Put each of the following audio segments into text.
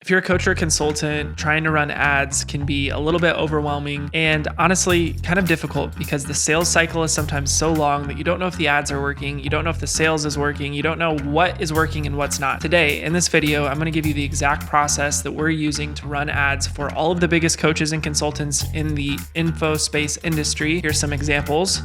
If you're a coach or a consultant, trying to run ads can be a little bit overwhelming and honestly kind of difficult because the sales cycle is sometimes so long that you don't know if the ads are working, you don't know if the sales is working, you don't know what is working and what's not. Today, in this video, I'm going to give you the exact process that we're using to run ads for all of the biggest coaches and consultants in the info space industry. Here's some examples.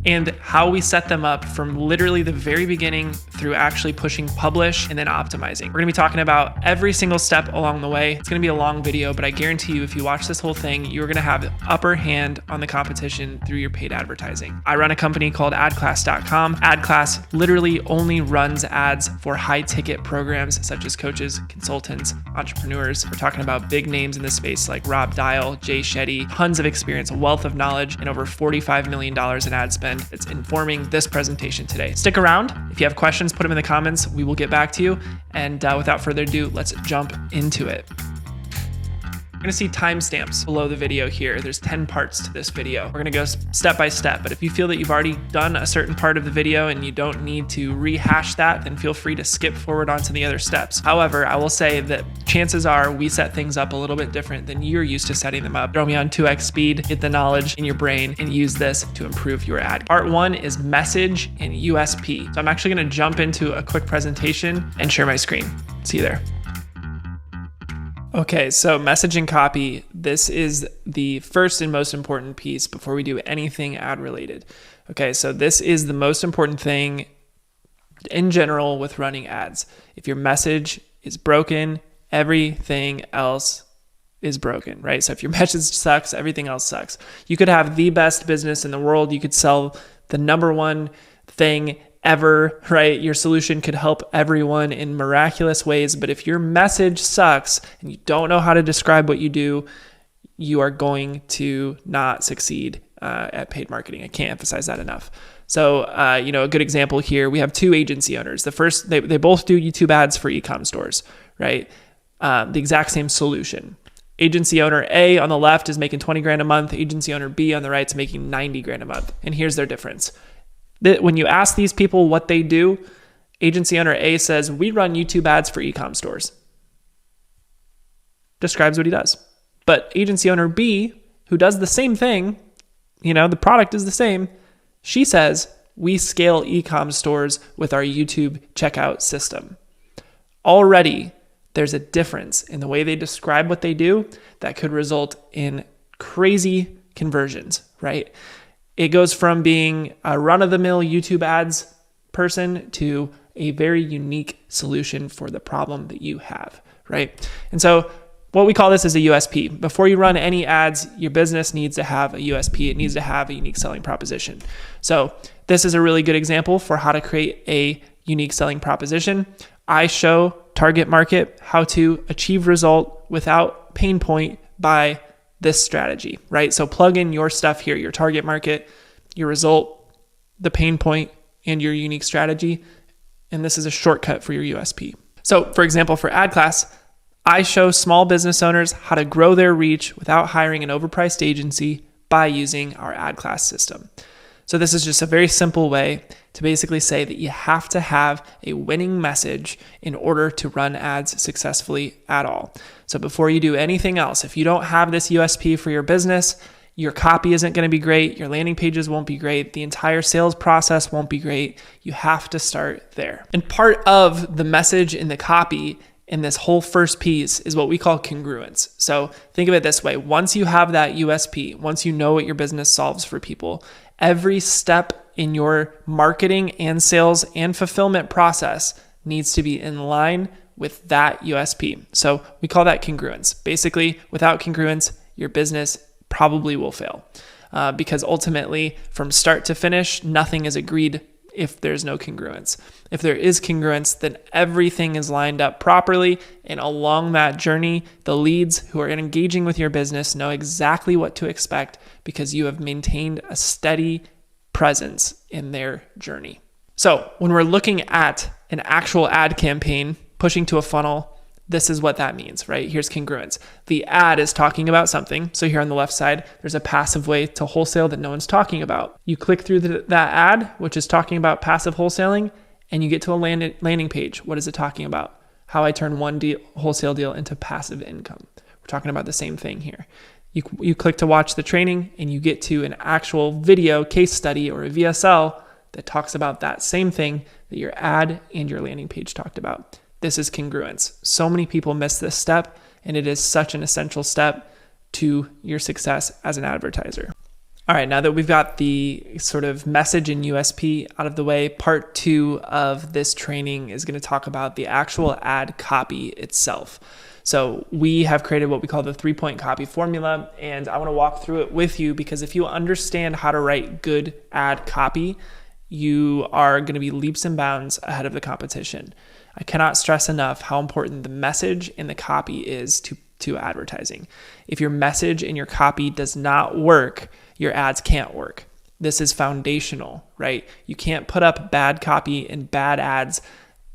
And how we set them up from literally the very beginning through actually pushing publish and then optimizing. We're gonna be talking about every single step along the way. It's gonna be a long video, but I guarantee you if you watch this whole thing, you're gonna have the upper hand on the competition through your paid advertising. I run a company called AdClass.com. AdClass literally only runs ads for high ticket programs such as coaches, consultants, entrepreneurs. We're talking about big names in this space like Rob Dial, Jay Shetty, tons of experience, a wealth of knowledge, and over $45 million in ad spend. That's informing this presentation today. Stick around. If you have questions, put them in the comments. We will get back to you. And without further ado, let's jump into it. You're gonna see timestamps below the video here. There's 10 parts to this video. We're gonna go step by step, but if you feel that you've already done a certain part of the video and you don't need to rehash that, then feel free to skip forward onto the other steps. However, I will say that chances are we set things up a little bit different than you're used to setting them up. Throw me on 2x speed, get the knowledge in your brain, and use this to improve your ad. Part 1 is message and USP. So I'm actually gonna jump into a quick presentation and share my screen. See you there. Okay, so message and copy, this is the first and most important piece before we do anything ad related. Okay, so this is the most important thing in general with running ads. If your message is broken, everything else is broken, right? So if your message sucks, everything else sucks. You could have the best business in the world. You could sell the number one thing ever, right? Your solution could help everyone in miraculous ways, but if your message sucks and you don't know how to describe what you do, you are going to not succeed at paid marketing. I can't emphasize that enough. So, a good example here, we have two agency owners. The first, they both do YouTube ads for e-com stores, right? The exact same solution. Agency owner A on the left is making 20 grand a month. Agency owner B on the right is making 90 grand a month. And here's their difference. When you ask these people what they do, agency owner A says, we run YouTube ads for e-com stores. Describes what he does. But agency owner B, who does the same thing, the product is the same, she says, we scale e-com stores with our YouTube checkout system. Already, there's a difference in the way they describe what they do that could result in crazy conversions, right? It goes from being a run-of-the-mill YouTube ads person to a very unique solution for the problem that you have, right? And so what we call this is a USP. Before you run any ads, your business needs to have a USP. It needs to have a unique selling proposition. So this is a really good example for how to create a unique selling proposition. I show target market how to achieve result without pain point by this strategy, right? So plug in your stuff here, your target market, your result, the pain point, and your unique strategy. And this is a shortcut for your USP. So for example, for AdClass, I show small business owners how to grow their reach without hiring an overpriced agency by using our AdClass system. So this is just a very simple way to basically say that you have to have a winning message in order to run ads successfully at all. So before you do anything else, if you don't have this USP for your business, your copy isn't going to be great, your landing pages won't be great, the entire sales process won't be great. You have to start there. And part of the message in the copy in this whole first piece is what we call congruence. So think of it this way. Once you have that USP, once you know what your business solves for people, every step in your marketing and sales and fulfillment process needs to be in line with that USP. So we call that congruence. Basically, without congruence, your business probably will fail because ultimately, from start to finish, nothing is agreed if there's no congruence. If there is congruence, then everything is lined up properly. And along that journey, the leads who are engaging with your business know exactly what to expect because you have maintained a steady presence in their journey. So when we're looking at an actual ad campaign, pushing to a funnel, this is what that means, right? Here's congruence. The ad is talking about something. So here on the left side, there's a passive way to wholesale that no one's talking about. You click through that ad, which is talking about passive wholesaling, and you get to a landing page. What is it talking about? how I turn one wholesale deal into passive income. We're talking about the same thing here. You click to watch the training and you get to an actual video case study or a VSL that talks about that same thing that your ad and your landing page talked about. This is congruence. So many people miss this step, and it is such an essential step to your success as an advertiser. All right, now that we've got the sort of message and USP out of the way, part 2 of this training is going to talk about the actual ad copy itself. So we have created what we call the 3-point copy formula, and I want to walk through it with you because if you understand how to write good ad copy, you are going to be leaps and bounds ahead of the competition. I cannot stress enough how important the message and the copy is to advertising. If your message and your copy does not work, your ads can't work. This is foundational, right? You can't put up bad copy and bad ads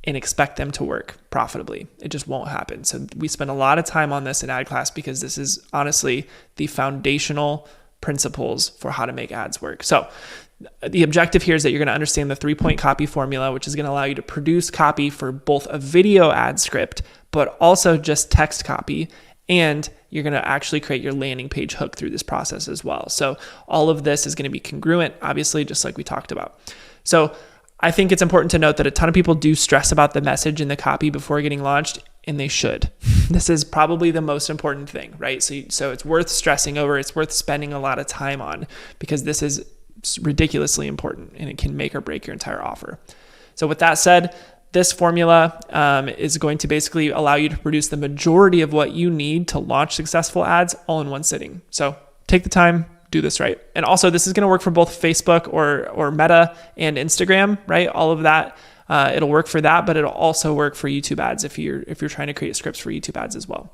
and expect them to work profitably. It just won't happen. So we spend a lot of time on this in AdClass because this is honestly the foundational principles for how to make ads work. So the objective here is that you're going to understand the 3-point copy formula, which is going to allow you to produce copy for both a video ad script, but also just text copy. And you're going to actually create your landing page hook through this process as well. So all of this is going to be congruent, obviously, just like we talked about. So I think it's important to note that a ton of people do stress about the message and the copy before getting launched, and they should. This is probably the most important thing, right? So it's worth stressing over. It's worth spending a lot of time on because this is ridiculously important and it can make or break your entire offer. So with that said, this formula is going to basically allow you to produce the majority of what you need to launch successful ads all in one sitting. So take the time, do this right. And also this is going to work for both Facebook or Meta and Instagram, right? All of that, it'll work for that, but it'll also work for YouTube ads if you're trying to create scripts for YouTube ads as well.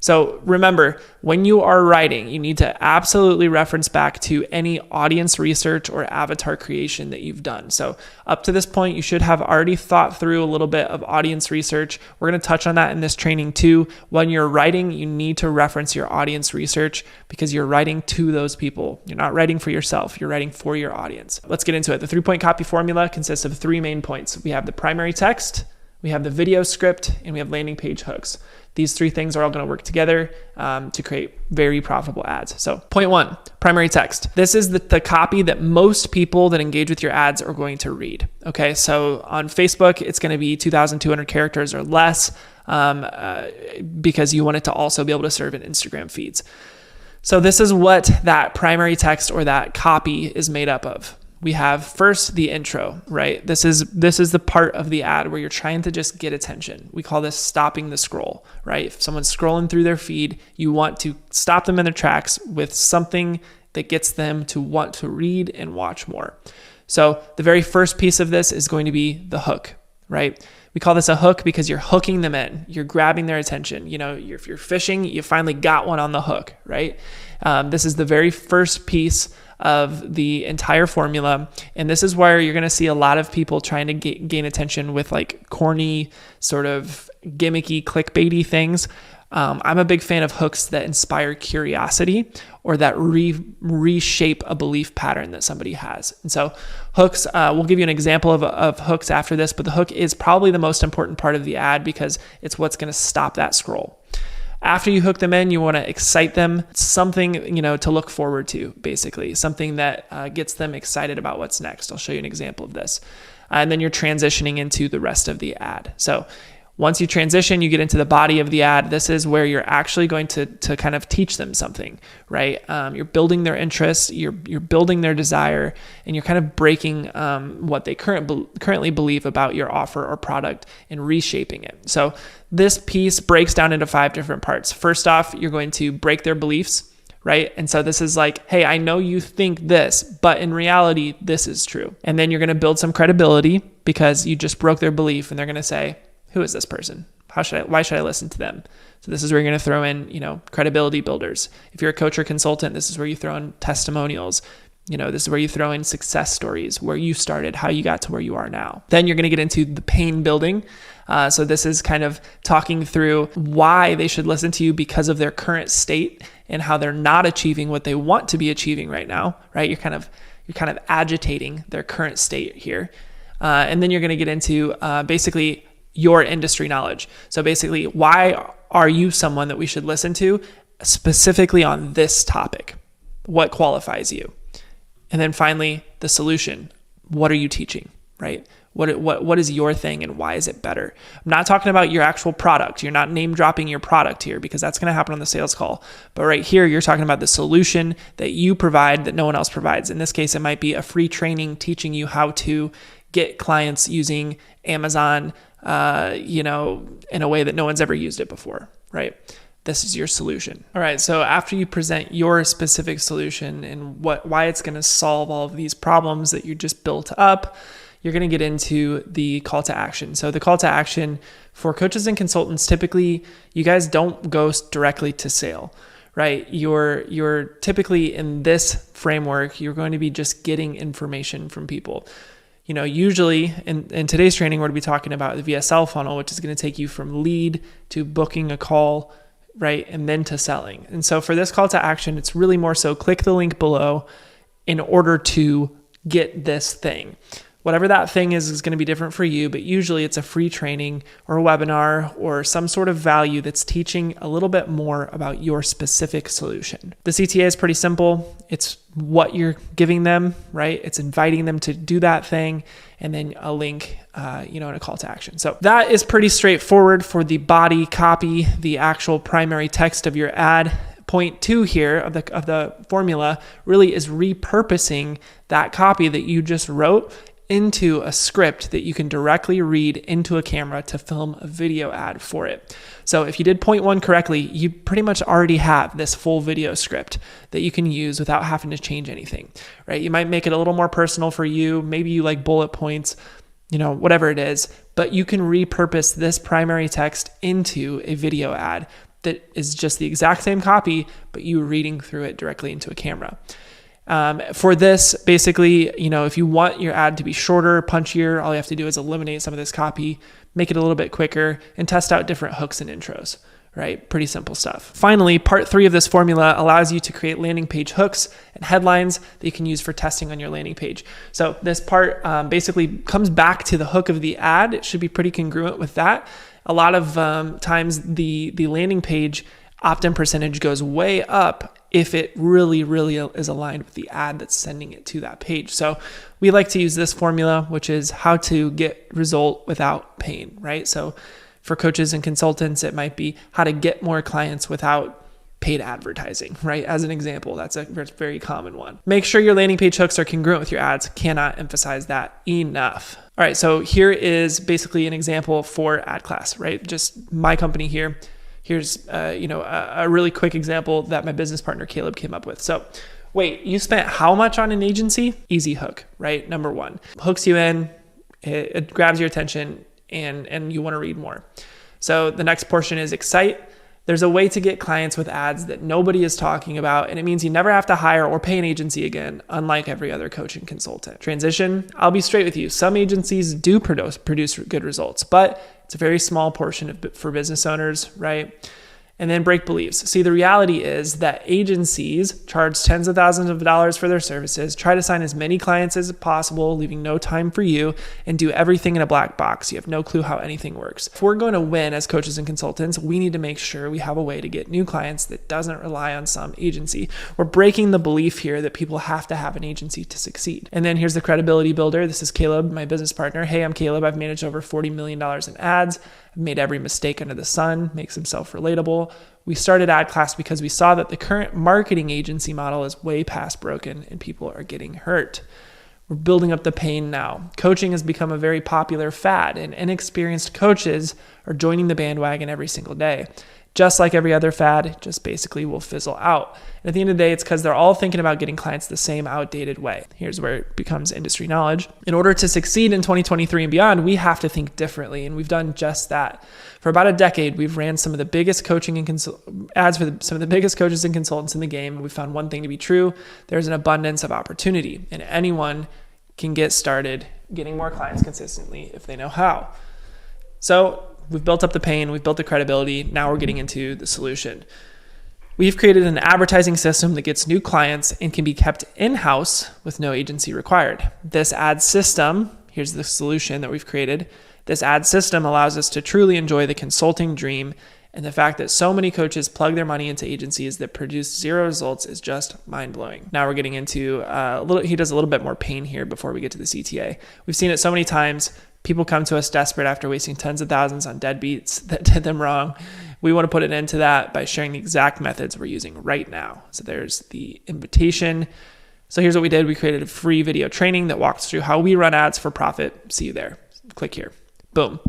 So remember, when you are writing, you need to absolutely reference back to any audience research or avatar creation that you've done. So up to this point, you should have already thought through a little bit of audience research. We're going to touch on that in this training too. When you're writing, you need to reference your audience research because you're writing to those people. You're not writing for yourself. You're writing for your audience. Let's get into it. The 3-point copy formula consists of 3 main points. We have the primary text, we have the video script, and we have landing page hooks. These 3 things are all going to work together to create very profitable ads. So point 1, primary text. This is the copy that most people that engage with your ads are going to read. Okay, so on Facebook, it's going to be 2,200 characters or less because you want it to also be able to serve in Instagram feeds. So this is what that primary text or that copy is made up of. We have first the intro, right? This is the part of the ad where you're trying to just get attention. We call this stopping the scroll, right? If someone's scrolling through their feed, you want to stop them in their tracks with something that gets them to want to read and watch more. So the very first piece of this is going to be the hook, right? We call this a hook because you're hooking them in. You're grabbing their attention. You know, if you're fishing, you finally got one on the hook, right? This is the very first piece of the entire formula. And this is where you're going to see a lot of people trying to gain attention with like corny, sort of gimmicky, clickbaity things. I'm a big fan of hooks that inspire curiosity or that reshape a belief pattern that somebody has. And so hooks, we'll give you an example of hooks after this, but the hook is probably the most important part of the ad because it's what's going to stop that scroll. After you hook them in, you want to excite them, something, to look forward to, basically, something that gets them excited about what's next. I'll show you an example of this. And then you're transitioning into the rest of the ad. So once you transition, you get into the body of the ad. This is where you're actually going to kind of teach them something, right? You're building their interest, you're building their desire, and you're kind of breaking what they currently believe about your offer or product and reshaping it. So this piece breaks down into 5 different parts. First off, you're going to break their beliefs, right? And so this is like, hey, I know you think this, but in reality, this is true. And then you're going to build some credibility because you just broke their belief and they're going to say, who is this person? Why should I listen to them? So this is where you're going to throw in, credibility builders. If you're a coach or consultant, this is where you throw in testimonials. This is where you throw in success stories, where you started, how you got to where you are now. Then you're going to get into the pain building. So this is kind of talking through why they should listen to you because of their current state and how they're not achieving what they want to be achieving right now, right? You're kind of agitating their current state here. And then you're going to get into basically your industry knowledge. So basically, why are you someone that we should listen to specifically on this topic? What qualifies you? And then finally, the solution. What are you teaching, right? What is your thing and why is it better? I'm not talking about your actual product. You're not name dropping your product here because that's going to happen on the sales call. But right here, you're talking about the solution that you provide that no one else provides. In this case, it might be a free training teaching you how to get clients using Amazon, in a way that no one's ever used it before, right? This is your solution. All right. So after you present your specific solution and why it's going to solve all of these problems that you just built up, you're going to get into the call to action. So the call to action for coaches and consultants, typically you guys don't go directly to sale, right? You're typically in this framework, you're going to be just getting information from people. Usually in today's training, we're going to be talking about the VSL funnel, which is going to take you from lead to booking a call, right? And then to selling. And so for this call to action, it's really more so click the link below in order to get this thing. Whatever that thing is going to be different for you, but usually it's a free training or a webinar or some sort of value that's teaching a little bit more about your specific solution. The CTA is pretty simple. It's what you're giving them, right? It's inviting them to do that thing and then a link, and a call to action. So that is pretty straightforward for the body copy, the actual primary text of your ad. Point 2 here of the formula really is repurposing that copy that you just wrote into a script that you can directly read into a camera to film a video ad for it. So if you did point 1 correctly, you pretty much already have this full video script that you can use without having to change anything, right? You might make it a little more personal for you. Maybe you like bullet points, whatever it is, but you can repurpose this primary text into a video ad that is just the exact same copy, but you reading through it directly into a camera. For this, basically, if you want your ad to be shorter, punchier, all you have to do is eliminate some of this copy, make it a little bit quicker, and test out different hooks and intros, right? Pretty simple stuff. Finally, part 3 of this formula allows you to create landing page hooks and headlines that you can use for testing on your landing page. So this part basically comes back to the hook of the ad. It should be pretty congruent with that. A lot of times the landing page opt-in percentage goes way up if it really, really is aligned with the ad that's sending it to that page. So we like to use this formula, which is how to get result without pain, right? So for coaches and consultants, it might be how to get more clients without paid advertising, right? As an example, that's a very common one. Make sure your landing page hooks are congruent with your ads. Cannot emphasize that enough. All right, so here is basically an example for AdClass, right? Just my company here. Here's a really quick example that my business partner Caleb came up with. So wait, you spent how much on an agency? Easy hook, right? Number 1, hooks you in, it grabs your attention and you want to read more. So the next portion is excite. There's a way to get clients with ads that nobody is talking about, and it means you never have to hire or pay an agency again, unlike every other coach and consultant. Transition, I'll be straight with you. Some agencies do produce good results, but it's a very small portion for business owners, right? And then break beliefs. See, the reality is that agencies charge tens of thousands of dollars for their services, try to sign as many clients as possible, leaving no time for you, and do everything in a black box. You have no clue how anything works. If we're going to win as coaches and consultants, we need to make sure we have a way to get new clients that doesn't rely on some agency. We're breaking the belief here that people have to have an agency to succeed. And then here's the credibility builder. This is Caleb, my business partner. Hey, I'm Caleb. I've managed over $40 million in ads. I've made every mistake under the sun, makes himself relatable. We started AdClass because we saw that the current marketing agency model is way past broken and people are getting hurt. We're building up the pain now. Coaching has become a very popular fad and inexperienced coaches are joining the bandwagon every single day. Just like every other fad, it just basically will fizzle out. And at the end of the day, it's because they're all thinking about getting clients the same outdated way. Here's where it becomes industry knowledge. In order to succeed in 2023 and beyond, we have to think differently, and we've done just that. For about a decade, we've ran some of the biggest coaching and ads for some of the biggest coaches and consultants in the game. We found one thing to be true. There's an abundance of opportunity, and anyone can get started getting more clients consistently if they know how. So we've built up the pain, we've built the credibility, now we're getting into the solution. We've created an advertising system that gets new clients and can be kept in-house with no agency required. This ad system, here's the solution that we've created. This ad system allows us to truly enjoy the consulting dream, and the fact that so many coaches plug their money into agencies that produce zero results is just mind-blowing. Now we're getting into he does a little bit more pain here before we get to the CTA. We've seen it so many times. People come to us desperate after wasting tens of thousands on deadbeats that did them wrong. We want to put an end to that by sharing the exact methods we're using right now. So there's the invitation. So here's what we did. We created a free video training that walks through how we run ads for profit. See you there. Click here. Boom.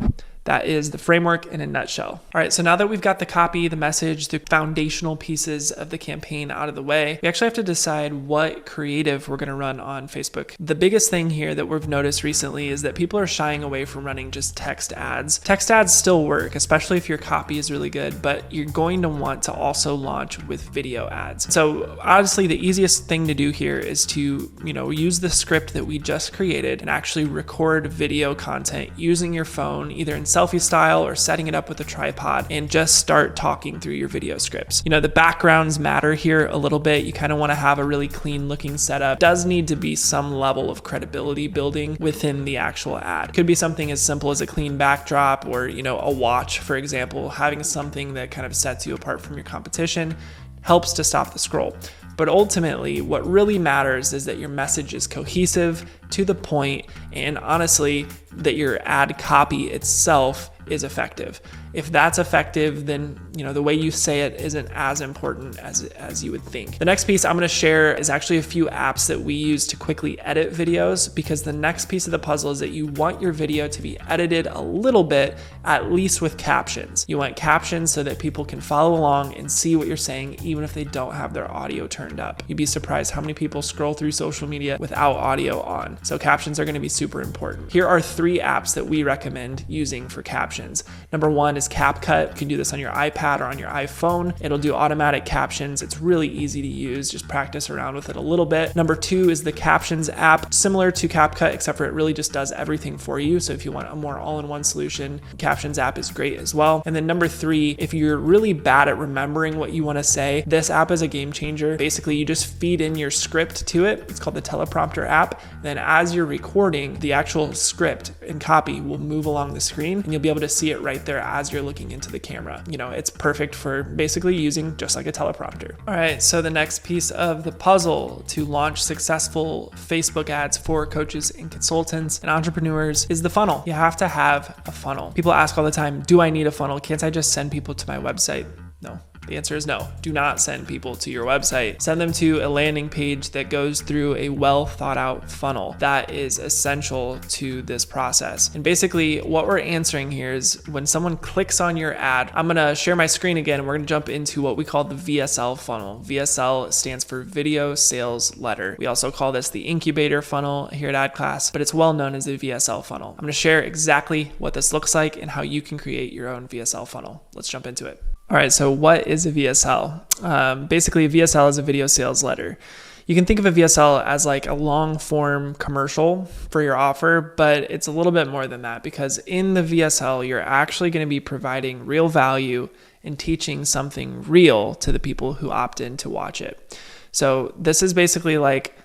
That is the framework in a nutshell. All right, so now that we've got the copy, the message, the foundational pieces of the campaign out of the way, we actually have to decide what creative we're gonna run on Facebook. The biggest thing here that we've noticed recently is that people are shying away from running just text ads. Text ads still work, especially if your copy is really good, but you're going to want to also launch with video ads. So honestly, the easiest thing to do here is to, use the script that we just created and actually record video content using your phone, either in selfie style or setting it up with a tripod, and just start talking through your video scripts. The backgrounds matter here a little bit. You kind of want to have a really clean looking setup. Does need to be some level of credibility building within the actual ad. Could be something as simple as a clean backdrop or, a watch, for example. Having something that kind of sets you apart from your competition helps to stop the scroll. But ultimately, what really matters is that your message is cohesive, to the point, and honestly, that your ad copy itself is effective. If that's effective, then the way you say it isn't as important as you would think. The next piece I'm going to share is actually a few apps that we use to quickly edit videos, because the next piece of the puzzle is that you want your video to be edited a little bit, at least with captions. You want captions so that people can follow along and see what you're saying, even if they don't have their audio turned up. You'd be surprised how many people scroll through social media without audio on. So captions are going to be super important. Here are 3 apps that we recommend using for captions. Number 1 is CapCut. You can do this on your iPad or on your iPhone. It'll do automatic captions. It's really easy to use. Just practice around with it a little bit. Number 2 is the Captions app, similar to CapCut, except for it really just does everything for you. So if you want a more all-in-one solution, Captions app is great as well. And then number 3, if you're really bad at remembering what you want to say, this app is a game changer. Basically, you just feed in your script to it. It's called the Teleprompter app. Then as you're recording, the actual script and copy will move along the screen, and you'll be able to see it right there as you're looking into the camera. It's perfect for basically using just like a teleprompter. All right, so the next piece of the puzzle to launch successful Facebook ads for coaches and consultants and entrepreneurs is the funnel. You have to have a funnel. People ask all the time, do I need a funnel? Can't I just send people to my website? No. The answer is no. Do not send people to your website. Send them to a landing page that goes through a well thought out funnel. That is essential to this process. And basically what we're answering here is when someone clicks on your ad, I'm gonna share my screen again, and we're gonna jump into what we call the VSL funnel. VSL stands for Video Sales Letter. We also call this the incubator funnel here at AdClass, but it's well known as the VSL funnel. I'm gonna share exactly what this looks like and how you can create your own VSL funnel. Let's jump into it. All right, so what is a VSL? Basically, a VSL is a video sales letter. You can think of a VSL as like a long form commercial for your offer, but it's a little bit more than that, because in the VSL, you're actually going to be providing real value and teaching something real to the people who opt in to watch it. So this is basically like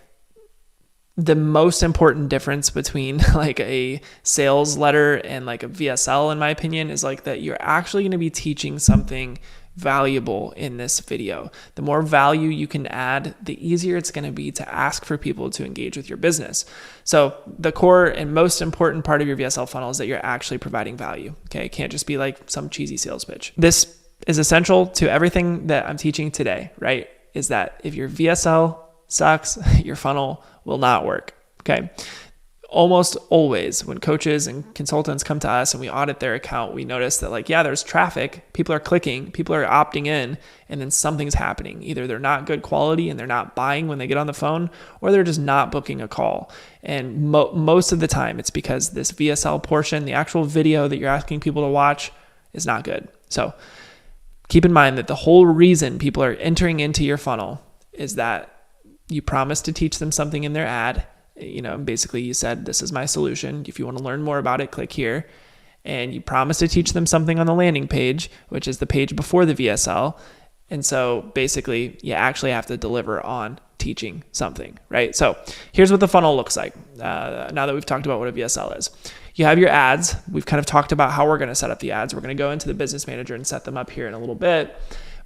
the most important difference between like a sales letter and like a VSL, in my opinion, is like that you're actually going to be teaching something valuable in this video. The more value you can add, the easier it's going to be to ask for people to engage with your business. So the core and most important part of your VSL funnel is that you're actually providing value. Okay. It can't just be like some cheesy sales pitch. This is essential to everything that I'm teaching today, right? Is that if your VSL sucks, your funnel will not work. Okay. Almost always when coaches and consultants come to us and we audit their account, we notice that like, yeah, there's traffic, people are clicking, people are opting in, and then something's happening. Either they're not good quality and they're not buying when they get on the phone, or they're just not booking a call. And most of the time it's because this VSL portion, the actual video that you're asking people to watch, is not good. So keep in mind that the whole reason people are entering into your funnel is that you promised to teach them something in their ad. Basically you said, this is my solution. If you want to learn more about it, click here. And you promised to teach them something on the landing page, which is the page before the VSL. And so basically you actually have to deliver on teaching something, right? So here's what the funnel looks like now that we've talked about what a VSL is. You have your ads. We've kind of talked about how we're going to set up the ads. We're going to go into the business manager and set them up here in a little bit.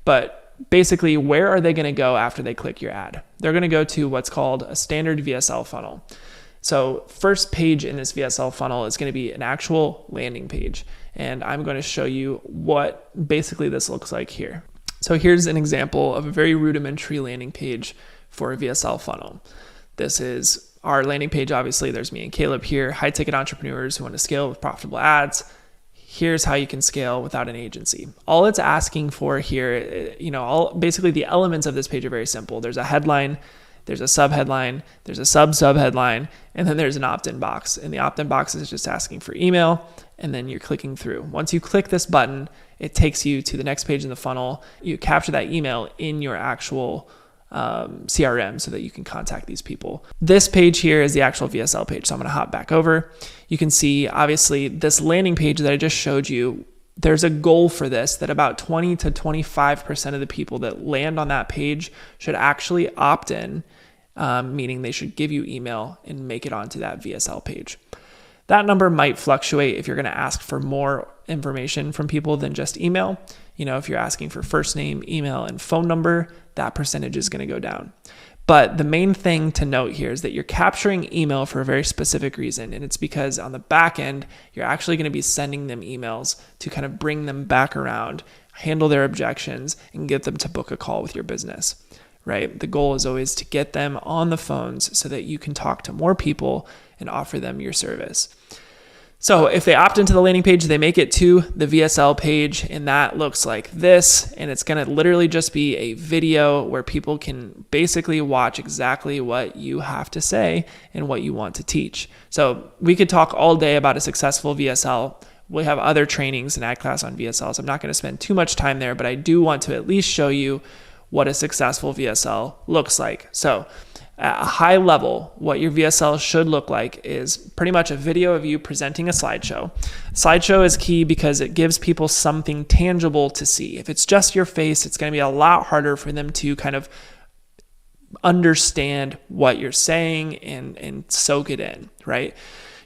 But basically, where are they going to go after they click your ad? They're going to go to what's called a standard VSL funnel. So first page in this VSL funnel is going to be an actual landing page. And I'm going to show you what basically this looks like here. So here's an example of a very rudimentary landing page for a VSL funnel. This is our landing page. Obviously, there's me and Caleb here, high ticket entrepreneurs who want to scale with profitable ads. Here's how you can scale without an agency. All it's asking for here, basically the elements of this page are very simple. There's a headline, there's a subheadline, there's a subheadline, and then there's an opt-in box. And the opt-in box is just asking for email, and then you're clicking through. Once you click this button, it takes you to the next page in the funnel. You capture that email in your actual CRM so that you can contact these people. This page here is the actual VSL page. So I'm going to hop back over. You can see, obviously, this landing page that I just showed you, there's a goal for this that about 20 to 25% of the people that land on that page should actually opt in, meaning they should give you email and make it onto that VSL page. That number might fluctuate if you're going to ask for more information from people than just email. If you're asking for first name, email, and phone number, that percentage is going to go down. But the main thing to note here is that you're capturing email for a very specific reason. And it's because on the back end, you're actually going to be sending them emails to kind of bring them back around, handle their objections, and get them to book a call with your business, right? The goal is always to get them on the phones so that you can talk to more people and offer them your service. So if they opt into the landing page, they make it to the VSL page, and that looks like this. And it's going to literally just be a video where people can basically watch exactly what you have to say and what you want to teach. So we could talk all day about a successful VSL. We have other trainings in AdClass on VSLs. I'm not going to spend too much time there, but I do want to at least show you what a successful VSL looks like. So at a high level, what your VSL should look like is pretty much a video of you presenting a slideshow. Slideshow is key because it gives people something tangible to see. If it's just your face, it's going to be a lot harder for them to kind of understand what you're saying and soak it in, right?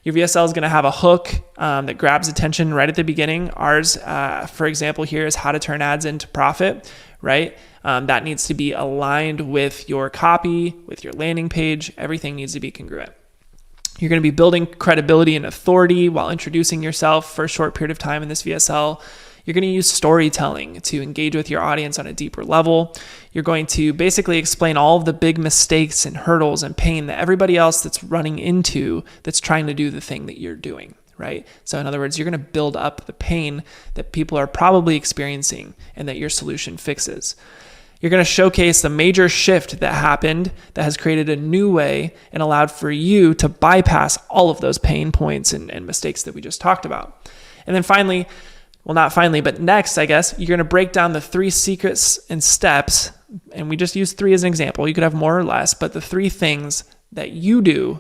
Your VSL is going to have a hook that grabs attention right at the beginning. Ours, for example, here is how to turn ads into profit, right? That needs to be aligned with your copy, with your landing page. Everything needs to be congruent. You're going to be building credibility and authority while introducing yourself for a short period of time in this VSL. You're going to use storytelling to engage with your audience on a deeper level. You're going to basically explain all of the big mistakes and hurdles and pain that everybody else that's running into that's trying to do the thing that you're doing, right? So in other words, you're going to build up the pain that people are probably experiencing and that your solution fixes. You're going to showcase the major shift that happened that has created a new way and allowed for you to bypass all of those pain points and mistakes that we just talked about. And then finally, well, not finally, but next, I guess, you're going to break down the 3 secrets and steps. And we just use 3 as an example. You could have more or less, but the 3 things that you do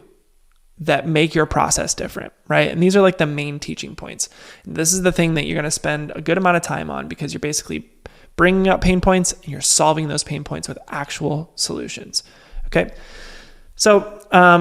that make your process different, right? And these are like the main teaching points. And this is the thing that you're going to spend a good amount of time on because you're basically bringing up pain points and you're solving those pain points with actual solutions, okay? So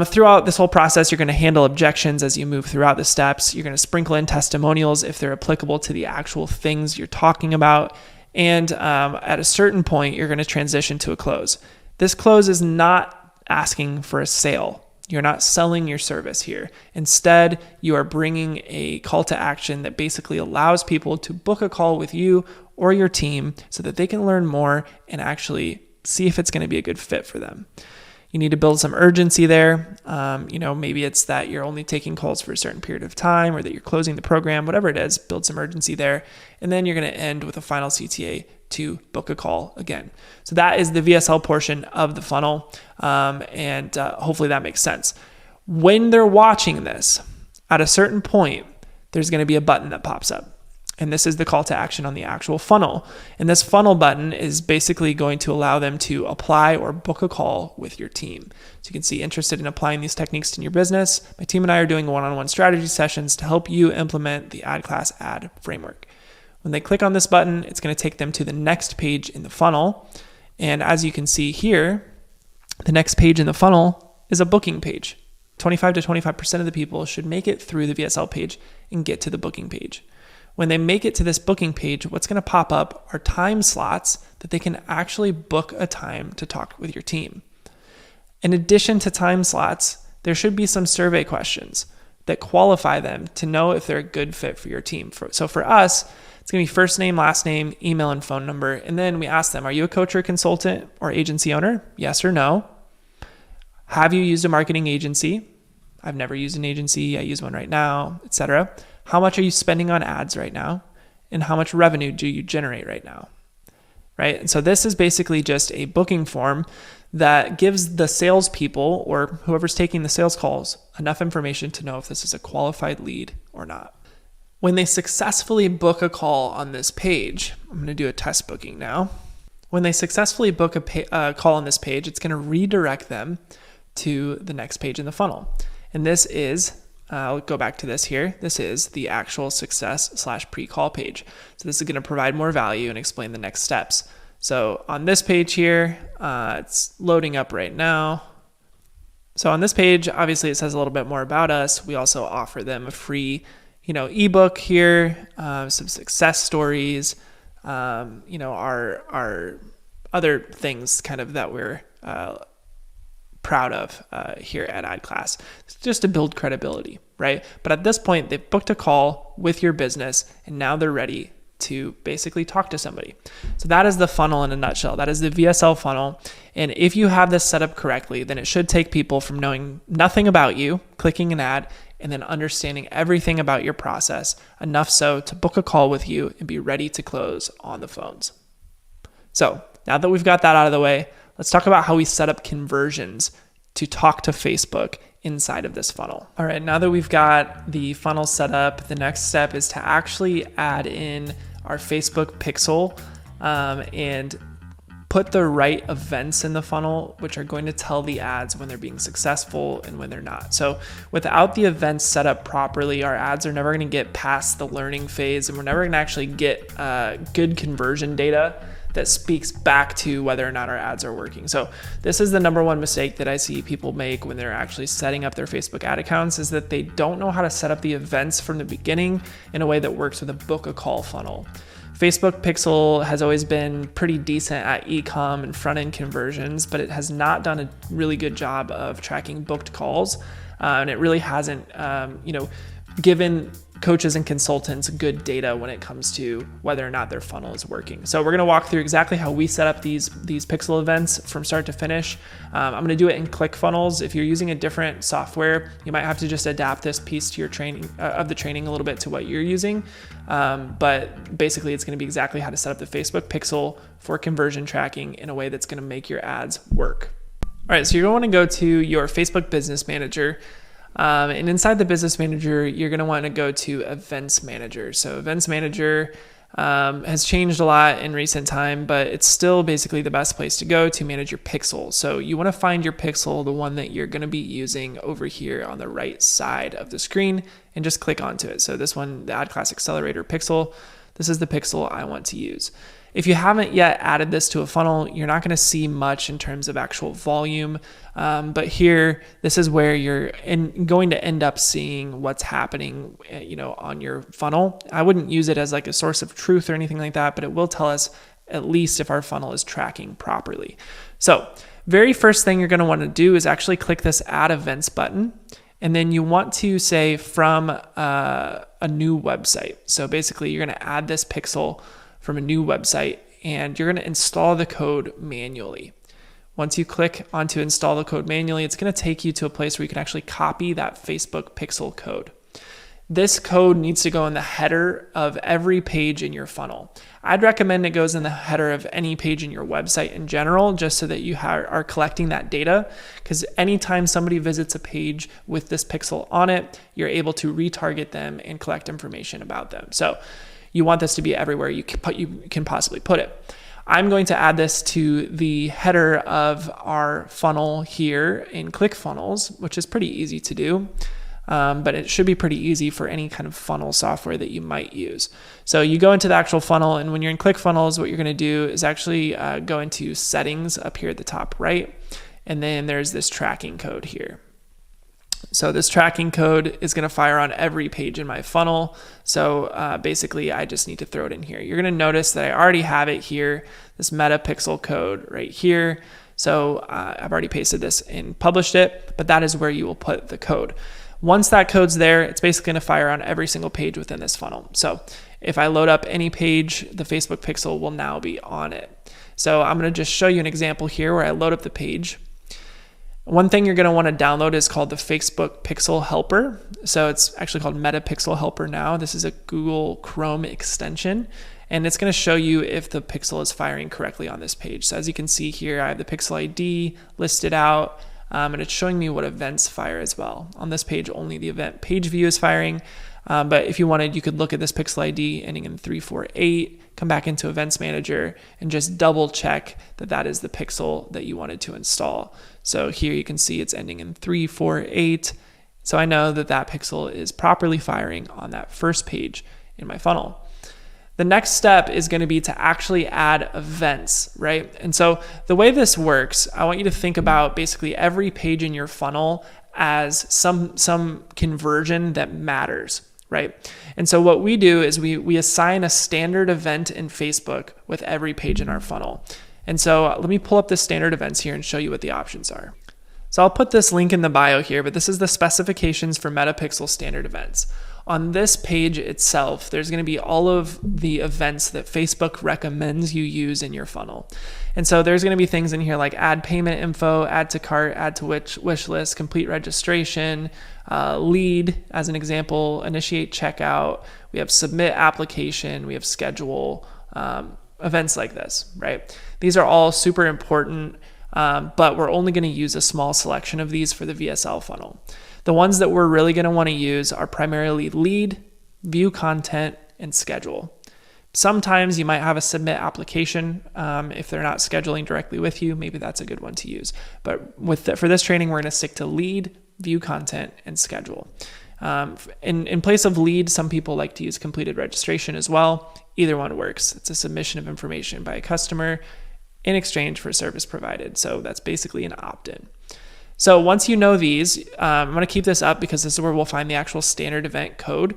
throughout this whole process, you're going to handle objections as you move throughout the steps. You're going to sprinkle in testimonials if they're applicable to the actual things you're talking about. And at a certain point, you're going to transition to a close. This close is not asking for a sale. You're not selling your service here. Instead, you are bringing a call to action that basically allows people to book a call with you or your team so that they can learn more and actually see if it's going to be a good fit for them. You need to build some urgency there. Maybe it's that you're only taking calls for a certain period of time or that you're closing the program, whatever it is, build some urgency there. And then you're going to end with a final CTA to book a call again. So that is the VSL portion of the funnel. And hopefully that makes sense. When they're watching this, at a certain point, there's going to be a button that pops up. And this is the call to action on the actual funnel. And this funnel button is basically going to allow them to apply or book a call with your team. So you can see, interested in applying these techniques in your business, my team and I are doing one-on-one strategy sessions to help you implement the AdClass ad framework. When they click on this button, it's going to take them to the next page in the funnel. And as you can see here, The next page in the funnel is a booking page. 25 to 25% of the people should make it through the VSL page and get to the booking page. When they make it to this booking page, what's going to pop up are time slots that they can actually book a time to talk with your team. In addition to time slots, there should be some survey questions that qualify them to know if they're a good fit for your team. So for us, it's going to be first name, last name, email, and phone number. And then we ask them, are you a coach or consultant or agency owner? Yes or no. Have you used a marketing agency? I've never used an agency. I use one right now, etc. How much are you spending on ads right now? And how much revenue do you generate right now? Right? And so this is basically just a booking form that gives the salespeople or whoever's taking the sales calls enough information to know if this is a qualified lead or not. When they successfully book a call on this page, I'm going to do a test booking now. When they successfully book a call on this page, it's going to redirect them to the next page in the funnel. And this is, I'll go back to this here. This is the actual success/pre-call page. So this is going to provide more value and explain the next steps. So on this page here, it's loading up right now. So on this page, obviously it says a little bit more about us. We also offer them a free, ebook here, some success stories, our other things kind of that we're proud of here at AdClass. It's just to build credibility, right? But at this point, they've booked a call with your business, and now they're ready to basically talk to somebody. So that is the funnel in a nutshell. That is the VSL funnel. And if you have this set up correctly, then it should take people from knowing nothing about you, clicking an ad, and then understanding everything about your process, enough so to book a call with you and be ready to close on the phones. So now that we've got that out of the way, let's talk about how we set up conversions to talk to Facebook inside of this funnel. All right, now that we've got the funnel set up, the next step is to actually add in our Facebook pixel and put the right events in the funnel, which are going to tell the ads when they're being successful and when they're not. So without the events set up properly, our ads are never going to get past the learning phase, and we're never going to actually get good conversion data that speaks back to whether or not our ads are working. So this is the number one mistake that I see people make when they're actually setting up their Facebook ad accounts, is that they don't know how to set up the events from the beginning in a way that works with a book a call funnel. Facebook Pixel has always been pretty decent at e-com and front-end conversions, but it has not done a really good job of tracking booked calls. And it really hasn't, given coaches and consultants good data when it comes to whether or not their funnel is working. So we're going to walk through exactly how we set up these pixel events from start to finish. I'm going to do it in ClickFunnels. If you're using a different software, you might have to just adapt this piece to your training of the training a little bit to what you're using. But basically it's going to be exactly how to set up the Facebook pixel for conversion tracking in a way that's going to make your ads work. All right, so you're going to want to go to your Facebook Business Manager. And inside the Business Manager, you're going to want to go to Events Manager. So Events Manager has changed a lot in recent time, but it's still basically the best place to go to manage your pixel. So you want to find your pixel, the one that you're going to be using over here on the right side of the screen, and just click onto it. So this one, the AdClass Accelerator pixel, this is the pixel I want to use. If you haven't yet added this to a funnel, you're not going to see much in terms of actual volume. But here, this is where you're going to end up seeing what's happening, on your funnel. I wouldn't use it as like a source of truth or anything like that, but it will tell us at least if our funnel is tracking properly. So very first thing you're going to want to do is actually click this Add Events button. And then you want to say from a new website. So basically, you're going to add this pixel from a new website, and you're going to install the code manually. Once you click onto install the code manually, it's going to take you to a place where you can actually copy that Facebook pixel code. This code needs to go in the header of every page in your funnel. I'd recommend it goes in the header of any page in your website in general, just so that you are collecting that data, because anytime somebody visits a page with this pixel on it, you're able to retarget them and collect information about them. So you want this to be everywhere you can possibly put it. I'm going to add this to the header of our funnel here in ClickFunnels, which is pretty easy to do, but it should be pretty easy for any kind of funnel software that you might use. So you go into the actual funnel, and when you're in ClickFunnels, what you're going to do is actually go into settings up here at the top right, And then there's this tracking code here. So this tracking code is going to fire on every page in my funnel. So basically, I just need to throw it in here. You're going to notice that I already have it here, this meta pixel code right here. So I've already pasted this and published it, but that is where you will put the code. Once that code's there, it's basically going to fire on every single page within this funnel. So if I load up any page, the Facebook pixel will now be on it. So I'm going to just show you an example here where I load up the page. One thing you're going to want to download is called the Facebook Pixel Helper. So it's actually called Meta Pixel Helper now. This is a Google Chrome extension, and it's going to show you if the pixel is firing correctly on this page. So as you can see here, I have the pixel ID listed out, and it's showing me what events fire as well. On this page, only the event page view is firing. But if you wanted, you could look at this pixel ID ending in 348, come back into Events Manager, and just double check that that is the pixel that you wanted to install. So here you can see it's ending in 348. So I know that that pixel is properly firing on that first page in my funnel. The next step is going to be to actually add events, right? And so the way this works, I want you to think about basically every page in your funnel as some conversion that matters, right? And so what we do is we assign a standard event in Facebook with every page in our funnel. And so let me pull up the standard events here and show you what the options are. So I'll put this link in the bio here, but this is the specifications for MetaPixel standard events. On this page itself, there's going to be all of the events that Facebook recommends you use in your funnel. And so there's going to be things in here like add payment info, add to cart, add to wish list, complete registration, lead, as an example, initiate checkout. We have submit application, we have schedule, events like this, right? These are all super important, but we're only going to use a small selection of these for the VSL funnel. The ones that we're really going to want to use are primarily lead, view content, and schedule. Sometimes you might have a submit application. If they're not scheduling directly with you, maybe that's a good one to use. But for this training, we're going to stick to lead, view content, and schedule. In place of lead, some people like to use completed registration as well. Either one works. It's a submission of information by a customer in exchange for a service provided. So that's basically an opt-in. So once you know these, I'm going to keep this up because this is where we'll find the actual standard event code.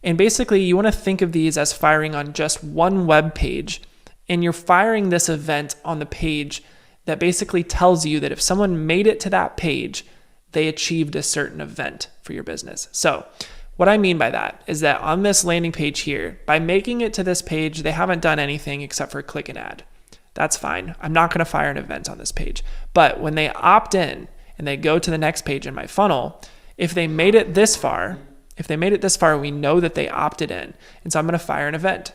And basically you want to think of these as firing on just one web page, and you're firing this event on the page that basically tells you that if someone made it to that page, they achieved a certain event for your business. So what I mean by that is that on this landing page here, by making it to this page, they haven't done anything except for click an ad. That's fine. I'm not going to fire an event on this page. But when they opt in and they go to the next page in my funnel, if they made it this far, we know that they opted in. And so I'm going to fire an event.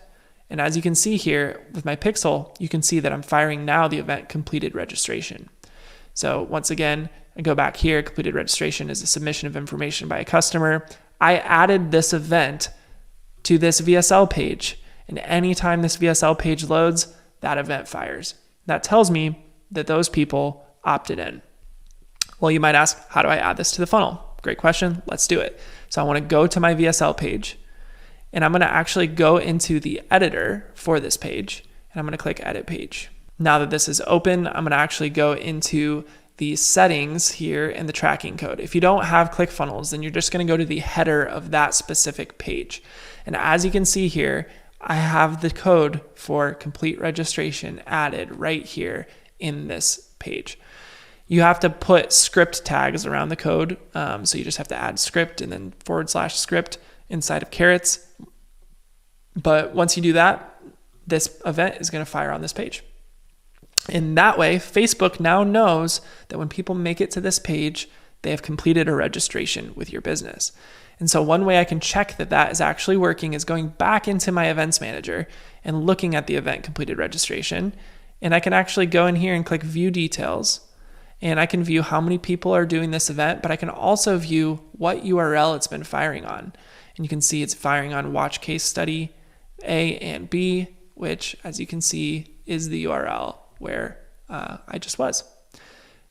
And as you can see here with my pixel, you can see that I'm firing now the event completed registration. So once again, I go back here, completed registration is a submission of information by a customer. I added this event to this VSL page, and anytime this VSL page loads, that event fires. That tells me that those people opted in. Well, you might ask, how do I add this to the funnel? Great question. Let's do it. So I want to go to my VSL page, and I'm going to actually go into the editor for this page, and I'm going to click edit page. Now that this is open, I'm going to actually go into the settings here in the tracking code. If you don't have ClickFunnels, then you're just going to go to the header of that specific page. And as you can see here, I have the code for complete registration added right here in this page. You have to put script tags around the code. So you just have to add script and then /script inside of carrots. But once you do that, this event is going to fire on this page. In that way, Facebook now knows that when people make it to this page, they have completed a registration with your business. And so one way I can check that that is actually working is going back into my events manager and looking at the event completed registration. And I can actually go in here and click view details. And I can view how many people are doing this event, but I can also view what URL it's been firing on. And you can see it's firing on watch case study A and B, which as you can see is the URL where I just was.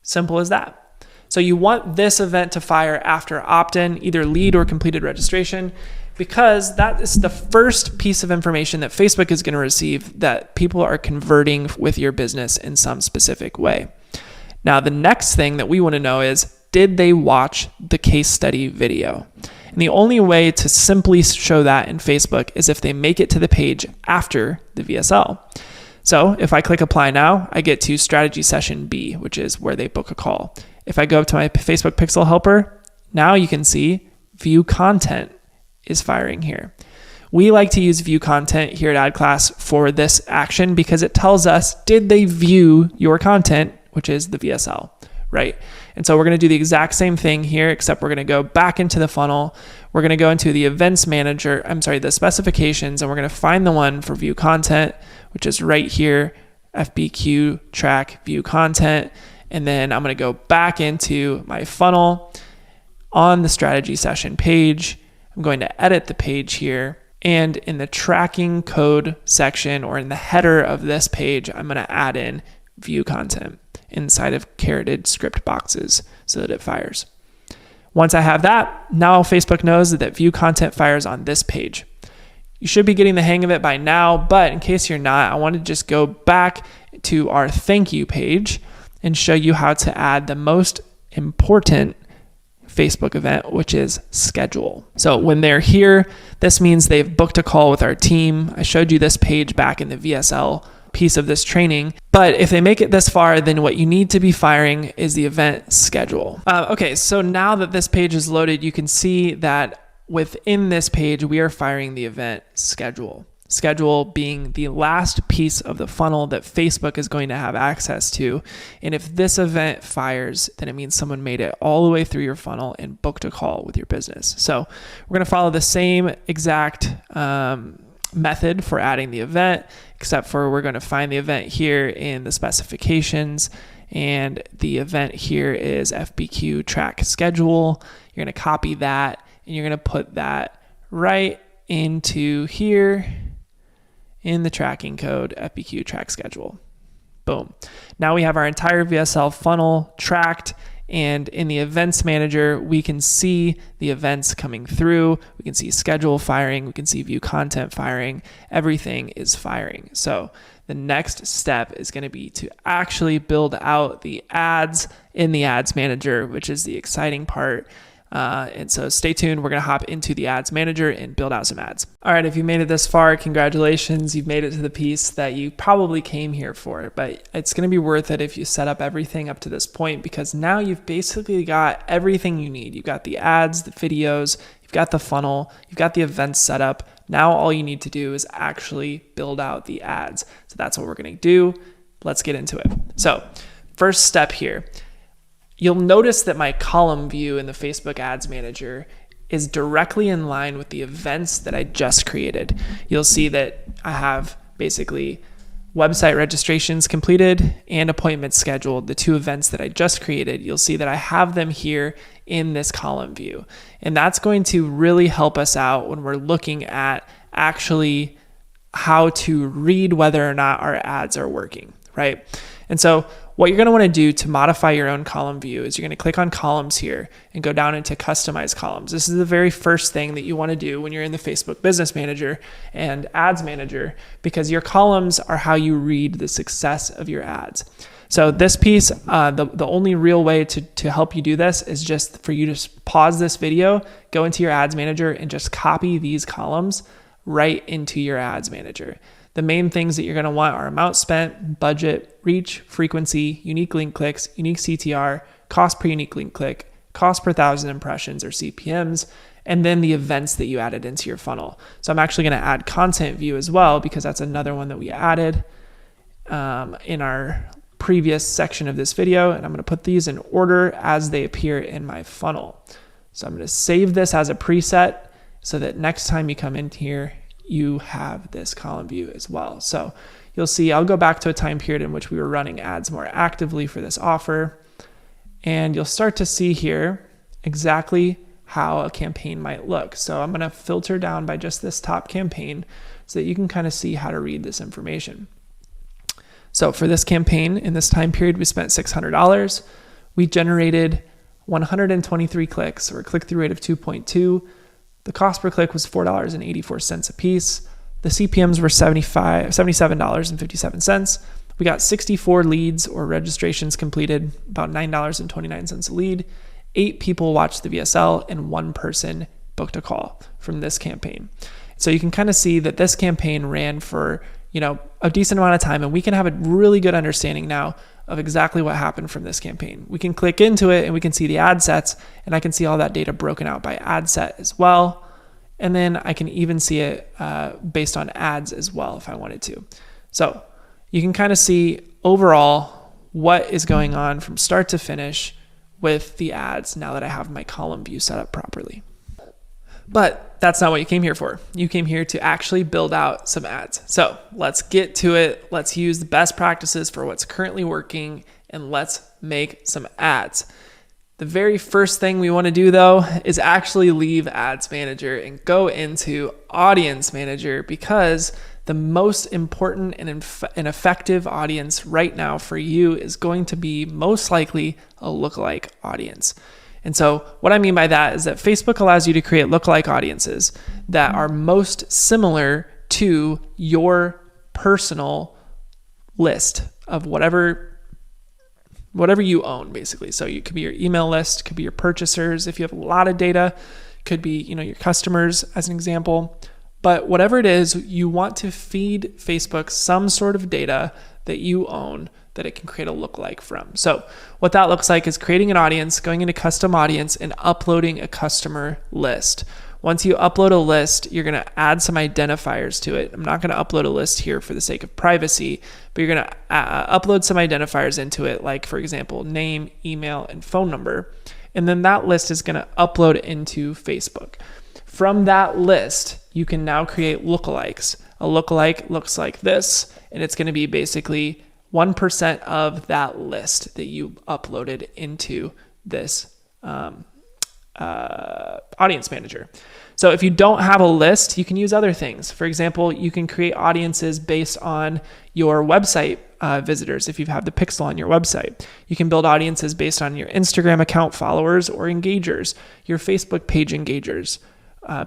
Simple as that. So you want this event to fire after opt-in, either lead or completed registration, because that is the first piece of information that Facebook is going to receive that people are converting with your business in some specific way. Now, the next thing that we want to know is, did they watch the case study video? And the only way to simply show that in Facebook is if they make it to the page after the VSL. So if I click apply now, I get to strategy session B, which is where they book a call. If I go up to my Facebook Pixel Helper, now you can see view content is firing here. We like to use view content here at AdClass for this action because it tells us, did they view your content, which is the VSL, right? And so we're going to do the exact same thing here, except we're going to go back into the funnel. We're going to go into the events manager, the specifications, and we're going to find the one for view content, which is right here, FBQ track view content. And then I'm going to go back into my funnel on the strategy session page. I'm going to edit the page here. And in the tracking code section, or in the header of this page, I'm going to add in view content inside of carroted script boxes so that it fires. Once I have that, now Facebook knows that view content fires on this page. You should be getting the hang of it by now, but in case you're not, I want to just go back to our thank you page and show you how to add the most important Facebook event, which is schedule. So when they're here, this means they've booked a call with our team. I showed you this page back in the VSL piece of this training. But if they make it this far, then what you need to be firing is the event schedule. Okay, so now that this page is loaded, you can see that within this page, we are firing the event schedule. Schedule being the last piece of the funnel that Facebook is going to have access to. And if this event fires, then it means someone made it all the way through your funnel and booked a call with your business. So we're going to follow the same exact method for adding the event, except for we're going to find the event here in the specifications, and the event here is FBQ track schedule. You're going to copy that and you're going to put that right into here in the tracking code, FBQ track schedule. Boom. Now we have our entire VSL funnel tracked, and in the events manager, we can see the events coming through. We can see schedule firing. We can see view content firing. Everything is firing. So the next step is going to be to actually build out the ads in the ads manager, which is the exciting part. And so stay tuned. We're going to hop into the ads manager and build out some ads. All right. If you made it this far, congratulations. You've made it to the piece that you probably came here for, but it's going to be worth it if you set up everything up to this point, because now you've basically got everything you need. You've got the ads, the videos, you've got the funnel, you've got the events set up. Now all you need to do is actually build out the ads. So that's what we're going to do. Let's get into it. So first step here. You'll notice that my column view in the Facebook Ads Manager is directly in line with the events that I just created. You'll see that I have basically website registrations completed and appointments scheduled, the two events that I just created. You'll see that I have them here in this column view. And that's going to really help us out when we're looking at actually how to read whether or not our ads are working, right? And so what you're going to want to do to modify your own column view is you're going to click on columns here and go down into customize columns. This is the very first thing that you want to do when you're in the Facebook Business Manager and Ads Manager, because your columns are how you read the success of your ads. So this piece, the only real way to help you do this is just for you to pause this video, go into your Ads Manager and just copy these columns right into your Ads Manager. The main things that you're going to want are amount spent, budget, reach, frequency, unique link clicks, unique CTR, cost per unique link click, cost per 1,000 impressions or CPMs, and then the events that you added into your funnel. So I'm actually going to add content view as well, because that's another one that we added in our previous section of this video. And I'm going to put these in order as they appear in my funnel. So I'm going to save this as a preset so that next time you come in here, you have this column view as well. So you'll see, I'll go back to a time period in which we were running ads more actively for this offer. And you'll start to see here exactly how a campaign might look. So I'm going to filter down by just this top campaign so that you can kind of see how to read this information. So for this campaign in this time period, we spent $600. We generated 123 clicks, or a click-through rate of 2.2. The cost per click was $4.84 a piece. The CPMs were $77.57. We got 64 leads or registrations completed, about $9.29 a lead. 8 people watched the VSL and 1 person booked a call from this campaign. So you can kind of see that this campaign ran for, a decent amount of time, and we can have a really good understanding now of exactly what happened from this campaign. We can click into it and we can see the ad sets, and I can see all that data broken out by ad set as well. And then I can even see it based on ads as well if I wanted to. So you can kind of see overall what is going on from start to finish with the ads now that I have my column view set up properly. But that's not what you came here for. You came here to actually build out some ads. So let's get to it. Let's use the best practices for what's currently working, and let's make some ads. The very first thing we want to do, though, is actually leave Ads Manager and go into Audience Manager, because the most important and effective audience right now for you is going to be most likely a lookalike audience. And so what I mean by that is that Facebook allows you to create lookalike audiences that are most similar to your personal list of whatever you own, basically. So it could be your email list, could be your purchasers. If you have a lot of data, could be, your customers as an example. But whatever it is, you want to feed Facebook some sort of data that you own that it can create a lookalike from. So what that looks like is creating an audience, going into custom audience, and uploading a customer list. Once you upload a list, you're going to add some identifiers to it. I'm not going to upload a list here for the sake of privacy, but you're going to upload some identifiers into it, like, for example, name, email, and phone number. And then that list is going to upload into Facebook. From that list, you can now create lookalikes. A lookalike looks like this, and it's going to be basically 1% of that list that you uploaded into this audience manager. So if you don't have a list, you can use other things. For example, you can create audiences based on your website visitors. If you have the pixel on your website, you can build audiences based on your Instagram account followers or engagers, your Facebook page engagers,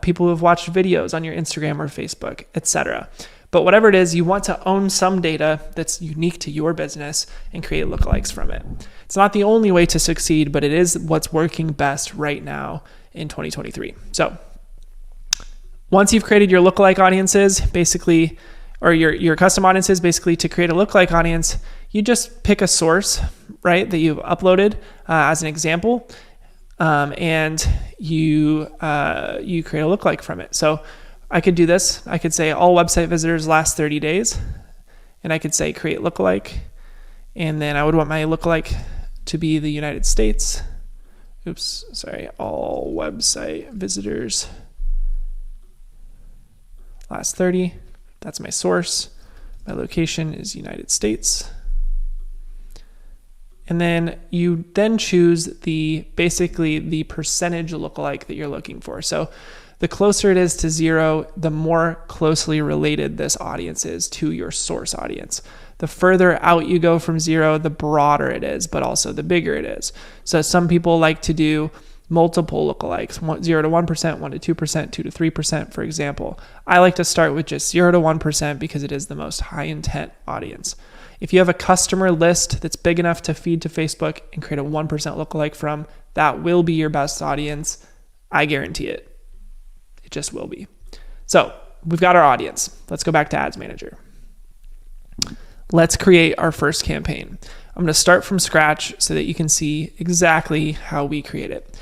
people who have watched videos on your Instagram or Facebook, etc. But whatever it is, you want to own some data that's unique to your business and create lookalikes from it. It's not the only way to succeed, but it is what's working best right now in 2023. So once you've created your lookalike audiences, basically, or your custom audiences, basically, to create a lookalike audience, you just pick a source, right, that you've uploaded as an example, and you create a lookalike from it. So I could do this. I could say all website visitors last 30 days, and I could say create lookalike, and then I would want my lookalike to be the United States. All website visitors last 30. That's my source. My location is United States. And then you then choose basically the percentage lookalike that you're looking for. So the closer it is to 0, the more closely related this audience is to your source audience. The further out you go from 0, the broader it is, but also the bigger it is. So some people like to do multiple lookalikes, 0 to 1%, 1 to 2%, 2 to 3%, for example. I like to start with just 0 to 1% because it is the most high intent audience. If you have a customer list that's big enough to feed to Facebook and create a 1% lookalike from, that will be your best audience. I guarantee it. It just will be. So we've got our audience. Let's go back to Ads Manager. Let's create our first campaign. I'm going to start from scratch so that you can see exactly how we create it.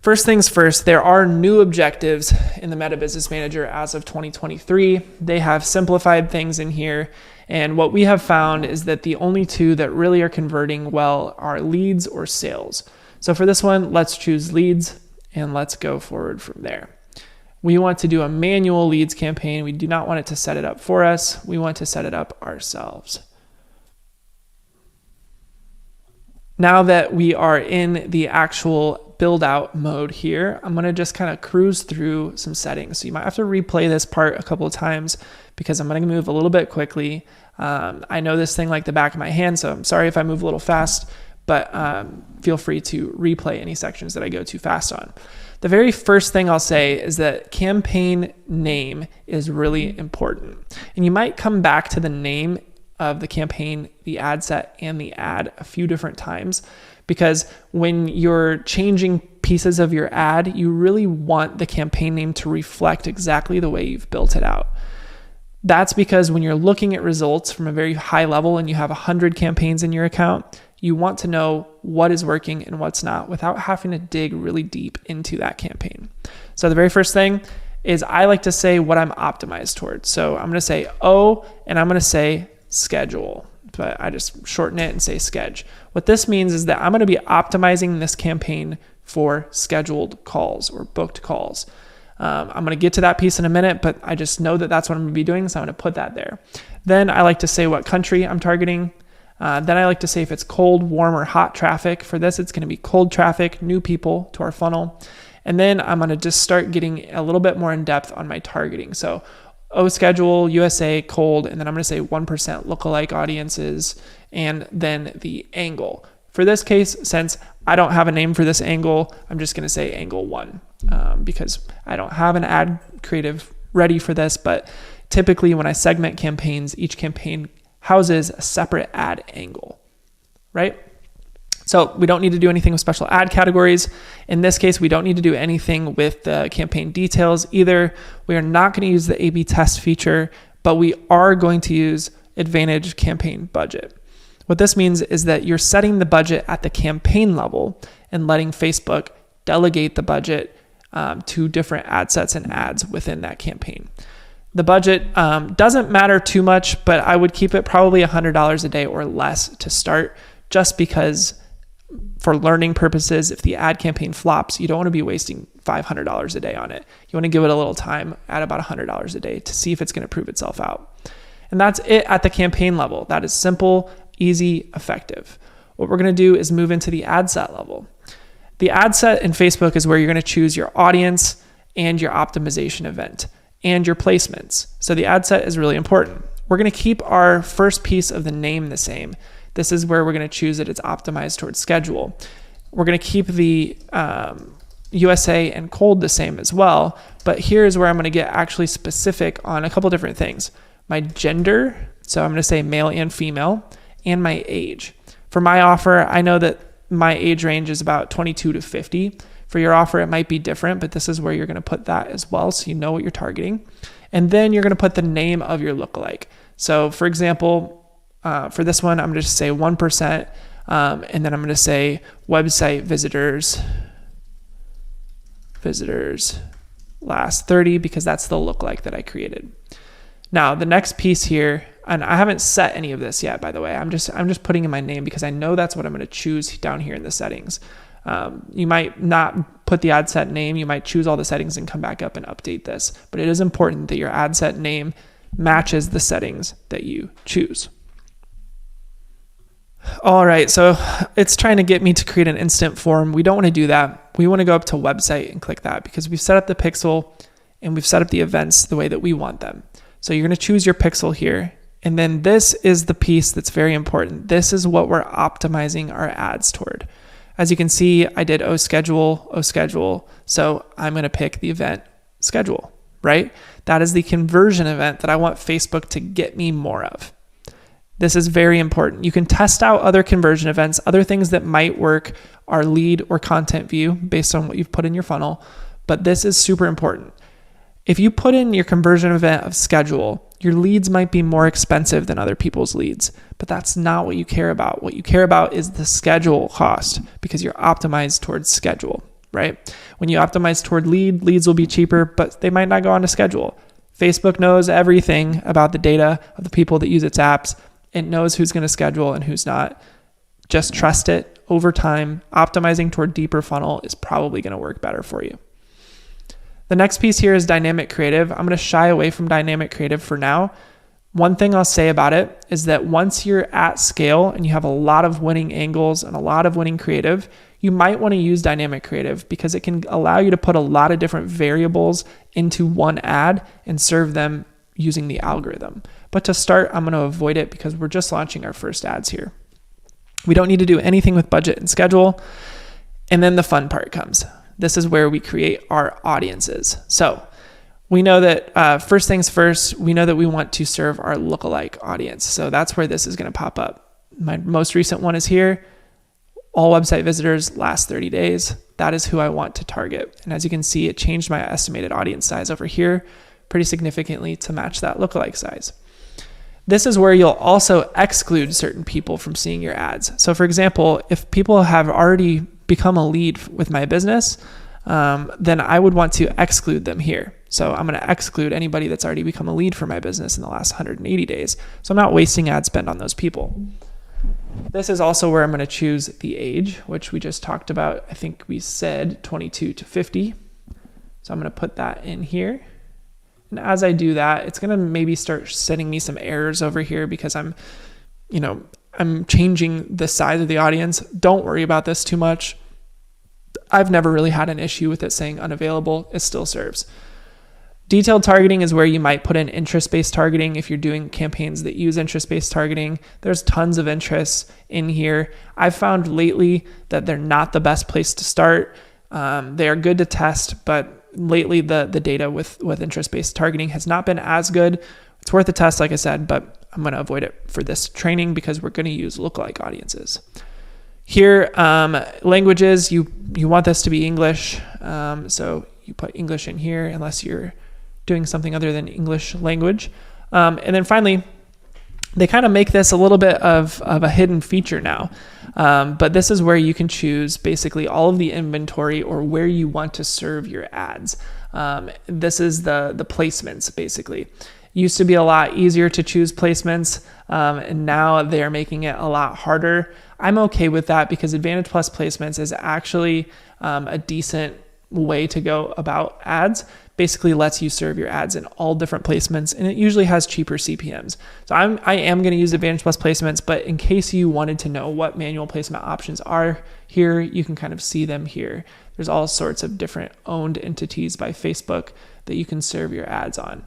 First things first, there are new objectives in the Meta Business Manager as of 2023. They have simplified things in here. And what we have found is that the only two that really are converting well are leads or sales. So for this one, let's choose leads and let's go forward from there. We want to do a manual leads campaign. We do not want it to set it up for us. We want to set it up ourselves. Now that we are in the actual build out mode here, I'm going to just kind of cruise through some settings. So you might have to replay this part a couple of times because I'm going to move a little bit quickly. I know this thing like the back of my hand, so I'm sorry if I move a little fast, but feel free to replay any sections that I go too fast on. The very first thing I'll say is that campaign name is really important. And you might come back to the name of the campaign, the ad set, and the ad a few different times, because when you're changing pieces of your ad, you really want the campaign name to reflect exactly the way you've built it out. That's because when you're looking at results from a very high level and you have 100 campaigns in your account, you want to know what is working and what's not without having to dig really deep into that campaign. So the very first thing is I like to say what I'm optimized towards. So I'm going to say O and I'm going to say schedule, but I just shorten it and say sketch. What this means is that I'm going to be optimizing this campaign for scheduled calls or booked calls. I'm going to get to that piece in a minute, but I just know that that's what I'm going to be doing, so I'm going to put that there. Then I like to say what country I'm targeting. Then I like to say if it's cold, warm, or hot traffic. For this, it's going to be cold traffic, new people to our funnel. And then I'm going to just start getting a little bit more in depth on my targeting. So O schedule, USA, cold, and then I'm going to say 1% lookalike audiences, and then the angle. For this case, since I don't have a name for this angle, I'm just going to say angle 1 because I don't have an ad creative ready for this. But typically when I segment campaigns, each campaign houses a separate ad angle, right? So we don't need to do anything with special ad categories. In this case, we don't need to do anything with the campaign details either. We are not going to use the A/B test feature, but we are going to use Advantage Campaign Budget. What this means is that you're setting the budget at the campaign level and letting Facebook delegate the budget to different ad sets and ads within that campaign. The budget doesn't matter too much, but I would keep it probably $100 a day or less to start, just because for learning purposes, if the ad campaign flops, you don't want to be wasting $500 a day on it. You want to give it a little time at about $100 a day to see if it's going to prove itself out. And that's it at the campaign level. That is simple, easy, effective. What we're going to do is move into the ad set level. The ad set in Facebook is where you're going to choose your audience and your optimization event and your placements. So the ad set is really important. We're going to keep our first piece of the name the same. This is where we're going to choose that it's optimized towards schedule. We're going to keep the USA and cold the same as well, but here's where I'm going to get actually specific on a couple different things. My gender, so I'm going to say male and female, and my age. For my offer, I know that my age range is about 22 to 50. For your offer, it might be different, but this is where you're going to put that as well, so you know what you're targeting. And then you're going to put the name of your lookalike. So for example, for this one, I'm going to just say 1%, and then I'm going to say website visitors last 30, because that's the lookalike that I created. Now, the next piece here, and I haven't set any of this yet, by the way. I'm just putting in my name because I know that's what I'm going to choose down here in the settings. You might not put the ad set name. You might choose all the settings and come back up and update this. But it is important that your ad set name matches the settings that you choose. All right, so it's trying to get me to create an instant form. We don't want to do that. We want to go up to website and click that because we've set up the pixel and we've set up the events the way that we want them. So you're going to choose your pixel here. And then this is the piece that's very important. This is what we're optimizing our ads toward. As you can see, I did O schedule. So I'm going to pick the event schedule, right? That is the conversion event that I want Facebook to get me more of. This is very important. You can test out other conversion events. Other things that might work are lead or content view based on what you've put in your funnel. But this is super important. If you put in your conversion event of schedule, your leads might be more expensive than other people's leads, but that's not what you care about. What you care about is the schedule cost because you're optimized towards schedule, right? When you optimize toward leads will be cheaper, but they might not go on to schedule. Facebook knows everything about the data of the people that use its apps. It knows who's going to schedule and who's not. Just trust it. Over time, optimizing toward deeper funnel is probably going to work better for you. The next piece here is dynamic creative. I'm going to shy away from dynamic creative for now. One thing I'll say about it is that once you're at scale and you have a lot of winning angles and a lot of winning creative, you might want to use dynamic creative because it can allow you to put a lot of different variables into one ad and serve them using the algorithm. But to start, I'm going to avoid it because we're just launching our first ads here. We don't need to do anything with budget and schedule. And then the fun part comes. This is where we create our audiences. So we know that first things first, we know that we want to serve our lookalike audience. So that's where this is going to pop up. My most recent one is here. All website visitors last 30 days. That is who I want to target. And as you can see, it changed my estimated audience size over here pretty significantly to match that lookalike size. This is where you'll also exclude certain people from seeing your ads. So for example, if people have already become a lead with my business, then I would want to exclude them here. So I'm going to exclude anybody that's already become a lead for my business in the last 180 days. So I'm not wasting ad spend on those people. This is also where I'm going to choose the age, which we just talked about. I think we said 22 to 50. So I'm going to put that in here. And as I do that, it's going to maybe start sending me some errors over here because I'm changing the size of the audience. Don't worry about this too much. I've never really had an issue with it saying unavailable. It still serves. Detailed targeting is where you might put in interest-based targeting if you're doing campaigns that use interest-based targeting. There's tons of interests in here. I've found lately that they're not the best place to start. They are good to test, but lately the data with interest-based targeting has not been as good. It's worth a test, like I said, but I'm going to avoid it for this training because we're going to use lookalike audiences. Here, languages, you want this to be English. So you put English in here unless you're doing something other than English language. And then finally, they kind of make this a little bit of a hidden feature now. But this is where you can choose basically all of the inventory or where you want to serve your ads. This is the placements basically. It used to be a lot easier to choose placements, and now they're making it a lot harder. I'm okay with that because Advantage Plus placements is actually a decent way to go about ads. Basically lets you serve your ads in all different placements, and it usually has cheaper CPMs. So I am going to use Advantage Plus placements, but in case you wanted to know what manual placement options are here, you can kind of see them here. There's all sorts of different owned entities by Facebook that you can serve your ads on.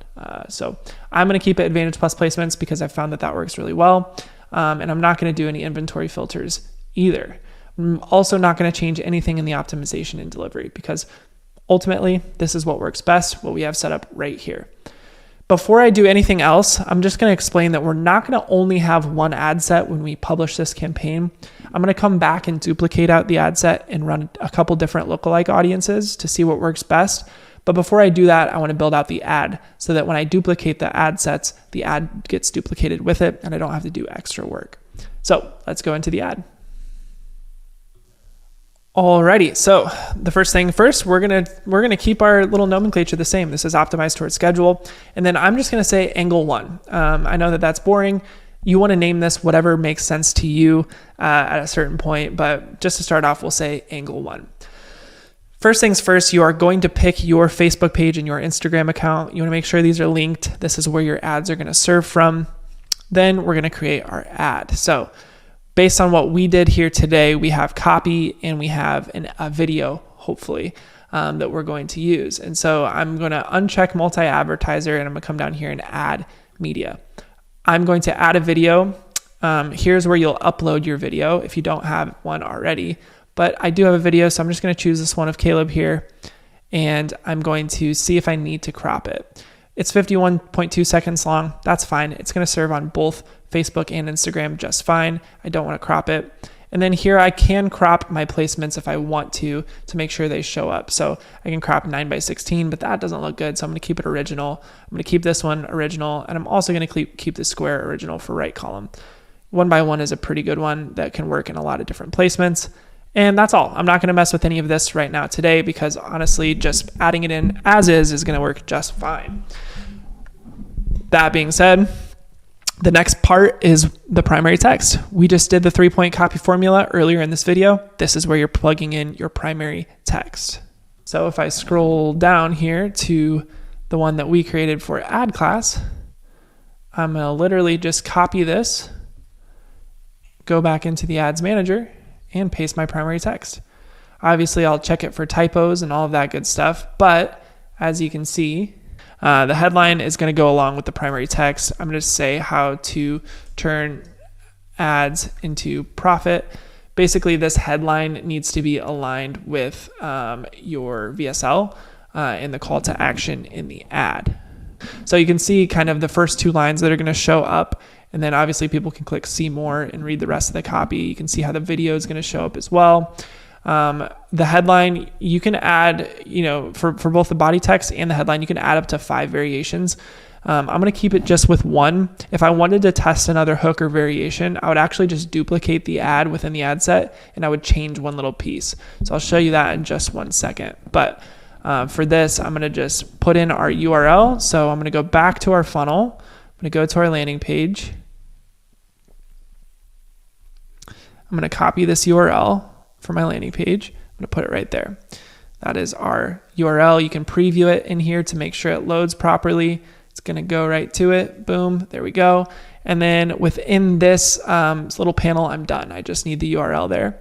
So I'm going to keep it Advantage Plus placements because I found that works really well. And I'm not going to do any inventory filters either. I'm also not going to change anything in the optimization and delivery because ultimately this is what works best, what we have set up right here. Before I do anything else, I'm just going to explain that we're not going to only have one ad set when we publish this campaign. I'm going to come back and duplicate out the ad set and run a couple different lookalike audiences to see what works best. But before I do that, I want to build out the ad so that when I duplicate the ad sets, the ad gets duplicated with it and I don't have to do extra work. So let's go into the ad. Alrighty, so the first thing first, we're gonna keep our little nomenclature the same. This is optimized towards schedule, and then I'm just gonna say angle 1. I know that that's boring. You want to name this whatever makes sense to you at a certain point, but just to start off, we'll say angle 1. First things first, you are going to pick your Facebook page and your Instagram account. You want to make sure these are linked. This is where your ads are going to serve from. Then we're going to create our ad. So based on what we did here today, we have copy and we have a video, hopefully, that we're going to use. And so I'm going to uncheck multi-advertiser and I'm going to come down here and add media. I'm going to add a video. Here's where you'll upload your video if you don't have one already. But I do have a video, so I'm just going to choose this one of Caleb here. And I'm going to see if I need to crop it. It's 51.2 seconds long. That's fine. It's going to serve on both Facebook and Instagram just fine. I don't want to crop it. And then here I can crop my placements if I want to make sure they show up. So I can crop 9:16, but that doesn't look good. So I'm going to keep it original. I'm going to keep this one original. And I'm also going to keep the square original for right column. 1x1 is a pretty good one that can work in a lot of different placements. And that's all. I'm not going to mess with any of this right now today because honestly, just adding it in as is going to work just fine. That being said, the next part is the primary text. We just did the 3-point copy formula earlier in this video. This is where you're plugging in your primary text. So if I scroll down here to the one that we created for AdClass, I'm going to literally just copy this, go back into the ads manager, and paste my primary text. Obviously, I'll check it for typos and all of that good stuff, but as you can see, the headline is going to go along with the primary text. I'm going to say how to turn ads into profit. Basically, this headline needs to be aligned with your VSL. and the call to action in the ad. So you can see kind of the first two lines that are going to show up. And then obviously people can click see more and read the rest of the copy. You can see how the video is going to show up as well. The headline, you can add, for both the body text and the headline, you can add up to 5 variations. I'm going to keep it just with one. If I wanted to test another hook or variation, I would actually just duplicate the ad within the ad set and I would change one little piece. So I'll show you that in just 1 second. But for this, I'm going to just put in our URL. So I'm going to go back to our funnel. I'm going to go to our landing page. I'm going to copy this URL for my landing page. I'm going to put it right there. That is our URL. You can preview it in here to make sure it loads properly. It's going to go right to it. Boom. There we go. And then within this little panel, I'm done. I just need the URL there.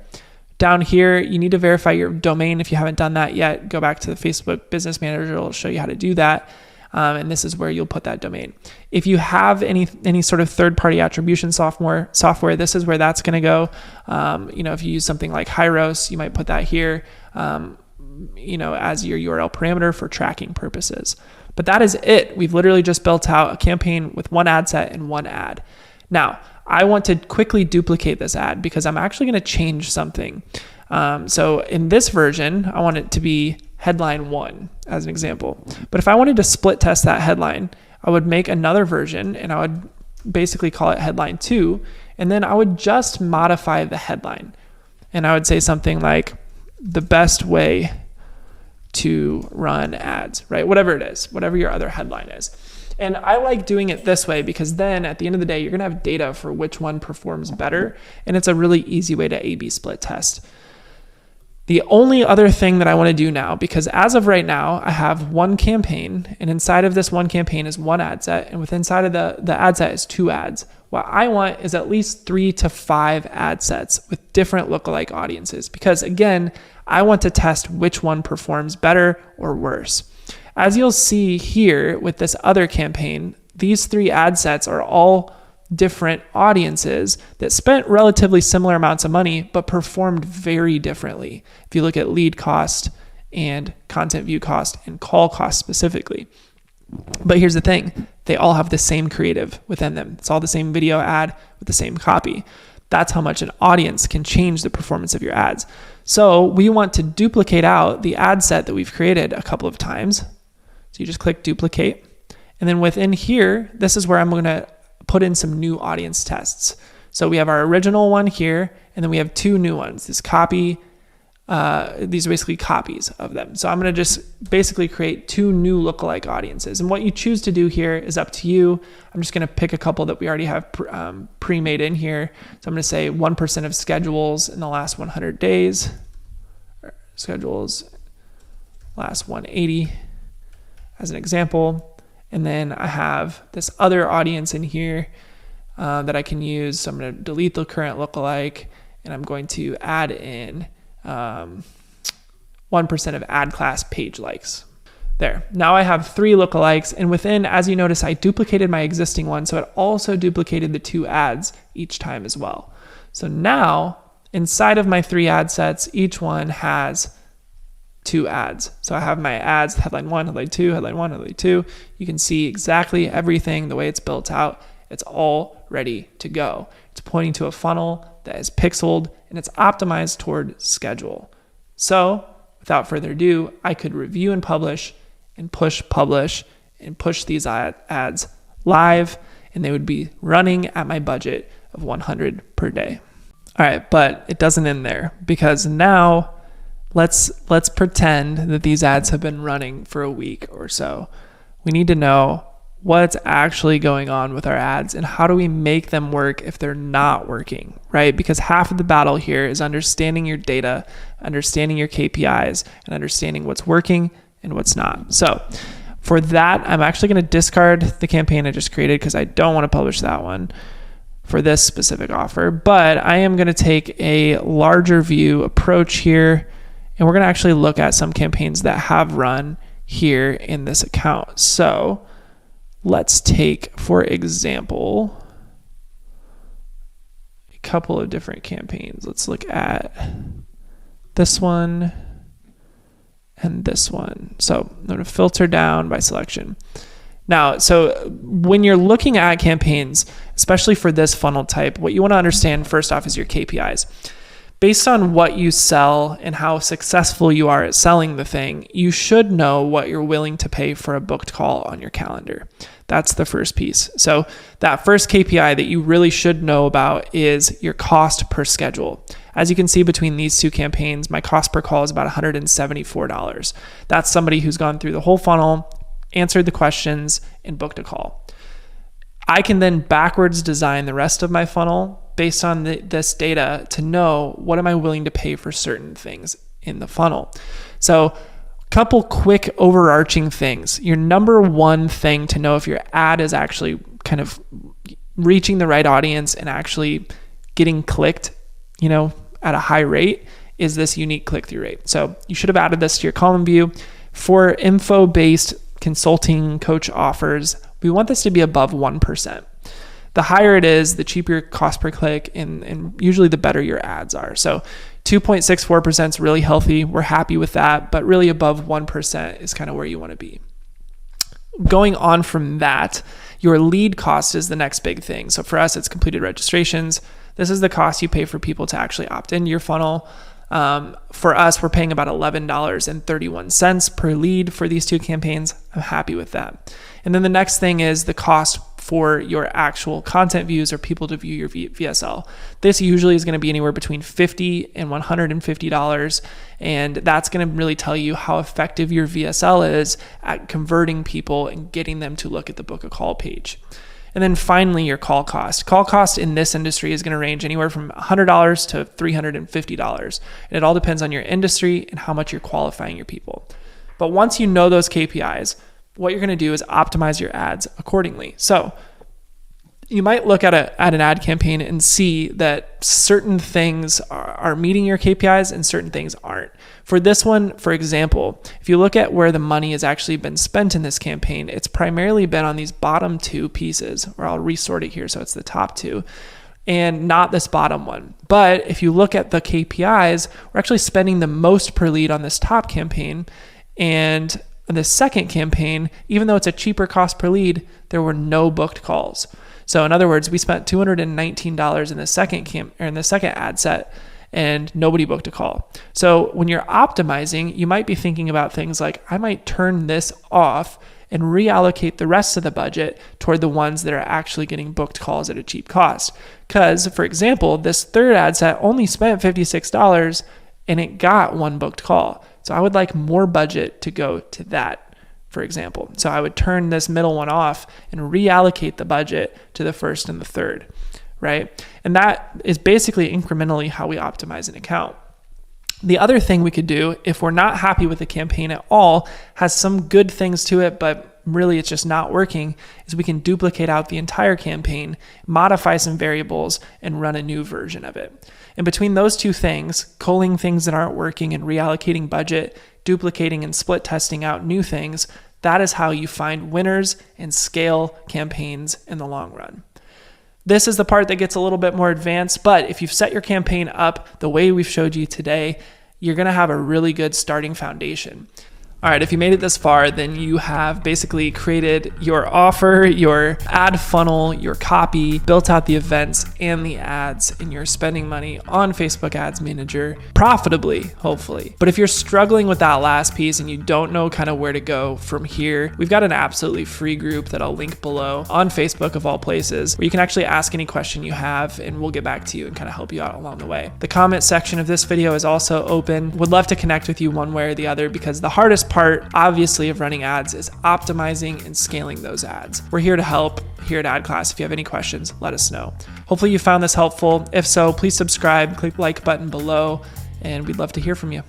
Down here, you need to verify your domain. If you haven't done that yet, go back to the Facebook Business Manager. It'll show you how to do that. And this is where you'll put that domain. If you have any sort of third-party attribution software, this is where that's going to go. If you use something like Hyros, you might put that here, as your URL parameter for tracking purposes. But that is it. We've literally just built out a campaign with one ad set and one ad. Now, I want to quickly duplicate this ad because I'm actually going to change something. So in this version, I want it to be headline 1 as an example. But if I wanted to split test that headline, I would make another version and I would basically call it headline 2. And then I would just modify the headline. And I would say something like the best way to run ads, right? Whatever it is, whatever your other headline is. And I like doing it this way because then at the end of the day, you're going to have data for which one performs better. And it's a really easy way to A/B split test. The only other thing that I want to do now, because as of right now, I have one campaign, and inside of this one campaign is one ad set, and within inside of the ad set is 2 ads. What I want is at least 3 to 5 ad sets with different lookalike audiences, because again, I want to test which one performs better or worse. As you'll see here with this other campaign, these 3 ad sets are all different audiences that spent relatively similar amounts of money, but performed very differently. If you look at lead cost and content view cost and call cost specifically. But here's the thing, they all have the same creative within them. It's all the same video ad with the same copy. That's how much an audience can change the performance of your ads. So we want to duplicate out the ad set that we've created a couple of times. So you just click duplicate. And then within here, this is where I'm going to put in some new audience tests. So we have our original one here, and then we have 2 new ones. This copy, these are basically copies of them. So I'm going to just basically create 2 new lookalike audiences. And what you choose to do here is up to you. I'm just going to pick a couple that we already have pre-made in here. So I'm going to say 1% of schedules in the last 100 days. Schedules last 180 as an example. And then I have this other audience in here that I can use. So I'm going to delete the current lookalike, and I'm going to add in 1% of AdClass page likes. There. Now I have 3 lookalikes, and within, as you notice, I duplicated my existing one, so it also duplicated the 2 ads each time as well. So now, inside of my 3 ad sets, each one has 2 ads. So I have my ads, headline 1, headline 2, headline 1, headline 2. You can see exactly everything, the way it's built out. It's all ready to go. It's pointing to a funnel that is pixeled, and it's optimized toward schedule. So without further ado, I could review and publish and push these ads live, and they would be running at my budget of $100 per day. All right, but it doesn't end there, because now let's pretend that these ads have been running for a week or so. We need to know what's actually going on with our ads and how do we make them work if they're not working, right? Because half of the battle here is understanding your data, understanding your KPIs, and understanding what's working and what's not. So for that, I'm actually going to discard the campaign I just created because I don't want to publish that one for this specific offer, but I am going to take a larger view approach here, and we're going to actually look at some campaigns that have run here in this account. So let's take, for example, a couple of different campaigns. Let's look at this one and this one. So I'm going to filter down by selection. Now, so when you're looking at campaigns, especially for this funnel type, what you want to understand first off is your KPIs. Based on what you sell and how successful you are at selling the thing, you should know what you're willing to pay for a booked call on your calendar. That's the first piece. So that first KPI that you really should know about is your cost per schedule. As you can see between these two campaigns, my cost per call is about $174. That's somebody who's gone through the whole funnel, answered the questions, and booked a call. I can then backwards design the rest of my funnel based on this data to know what am I willing to pay for certain things in the funnel. So couple quick overarching things. Your number one thing to know if your ad is actually kind of reaching the right audience and actually getting clicked, at a high rate is this unique click-through rate. So you should have added this to your column view. For info-based consulting coach offers, we want this to be above 1%. The higher it is, the cheaper your cost per click, and usually the better your ads are. So 2.64% is really healthy. We're happy with that, but really above 1% is kind of where you want to be. Going on from that, your lead cost is the next big thing. So for us, it's completed registrations. This is the cost you pay for people to actually opt into your funnel. For us, we're paying about $11.31 per lead for these two campaigns. I'm happy with that. And then the next thing is the cost for your actual content views or people to view your VSL. This usually is going to be anywhere between $50 and $150. And that's going to really tell you how effective your VSL is at converting people and getting them to look at the book a call page. And then finally, your call cost. Call cost in this industry is going to range anywhere from $100 to $350. And it all depends on your industry and how much you're qualifying your people. But once you know those KPIs, what you're going to do is optimize your ads accordingly. So you might look at an ad campaign and see that certain things are meeting your KPIs and certain things aren't. For this one, for example, if you look at where the money has actually been spent in this campaign, it's primarily been on these bottom two pieces, or I'll resort it here so it's the top two, and not this bottom one. But if you look at the KPIs, we're actually spending the most per lead on this top campaign, and in the second campaign, even though it's a cheaper cost per lead, there were no booked calls. So in other words, we spent $219 in the second ad set and nobody booked a call. So when you're optimizing, you might be thinking about things like, I might turn this off and reallocate the rest of the budget toward the ones that are actually getting booked calls at a cheap cost. Because, for example, this third ad set only spent $56 and it got one booked call. So I would like more budget to go to that, for example. So I would turn this middle one off and reallocate the budget to the first and the third, right? And that is basically incrementally how we optimize an account. The other thing we could do, if we're not happy with the campaign at all, has some good things to it, but really it's just not working, is we can duplicate out the entire campaign, modify some variables, and run a new version of it. And between those two things, culling things that aren't working and reallocating budget, duplicating and split testing out new things, that is how you find winners and scale campaigns in the long run. This is the part that gets a little bit more advanced, but if you've set your campaign up the way we've showed you today, you're going to have a really good starting foundation. All right, if you made it this far, then you have basically created your offer, your ad funnel, your copy, built out the events and the ads, and you're spending money on Facebook Ads Manager profitably, hopefully. But if you're struggling with that last piece and you don't know kind of where to go from here, we've got an absolutely free group that I'll link below on Facebook of all places, where you can actually ask any question you have and we'll get back to you and kind of help you out along the way. The comment section of this video is also open. Would love to connect with you one way or the other, because the hardest part, obviously, of running ads is optimizing and scaling those ads. We're here to help here at AdClass. If you have any questions, let us know. Hopefully you found this helpful. If so, please subscribe, click the like button below, and we'd love to hear from you.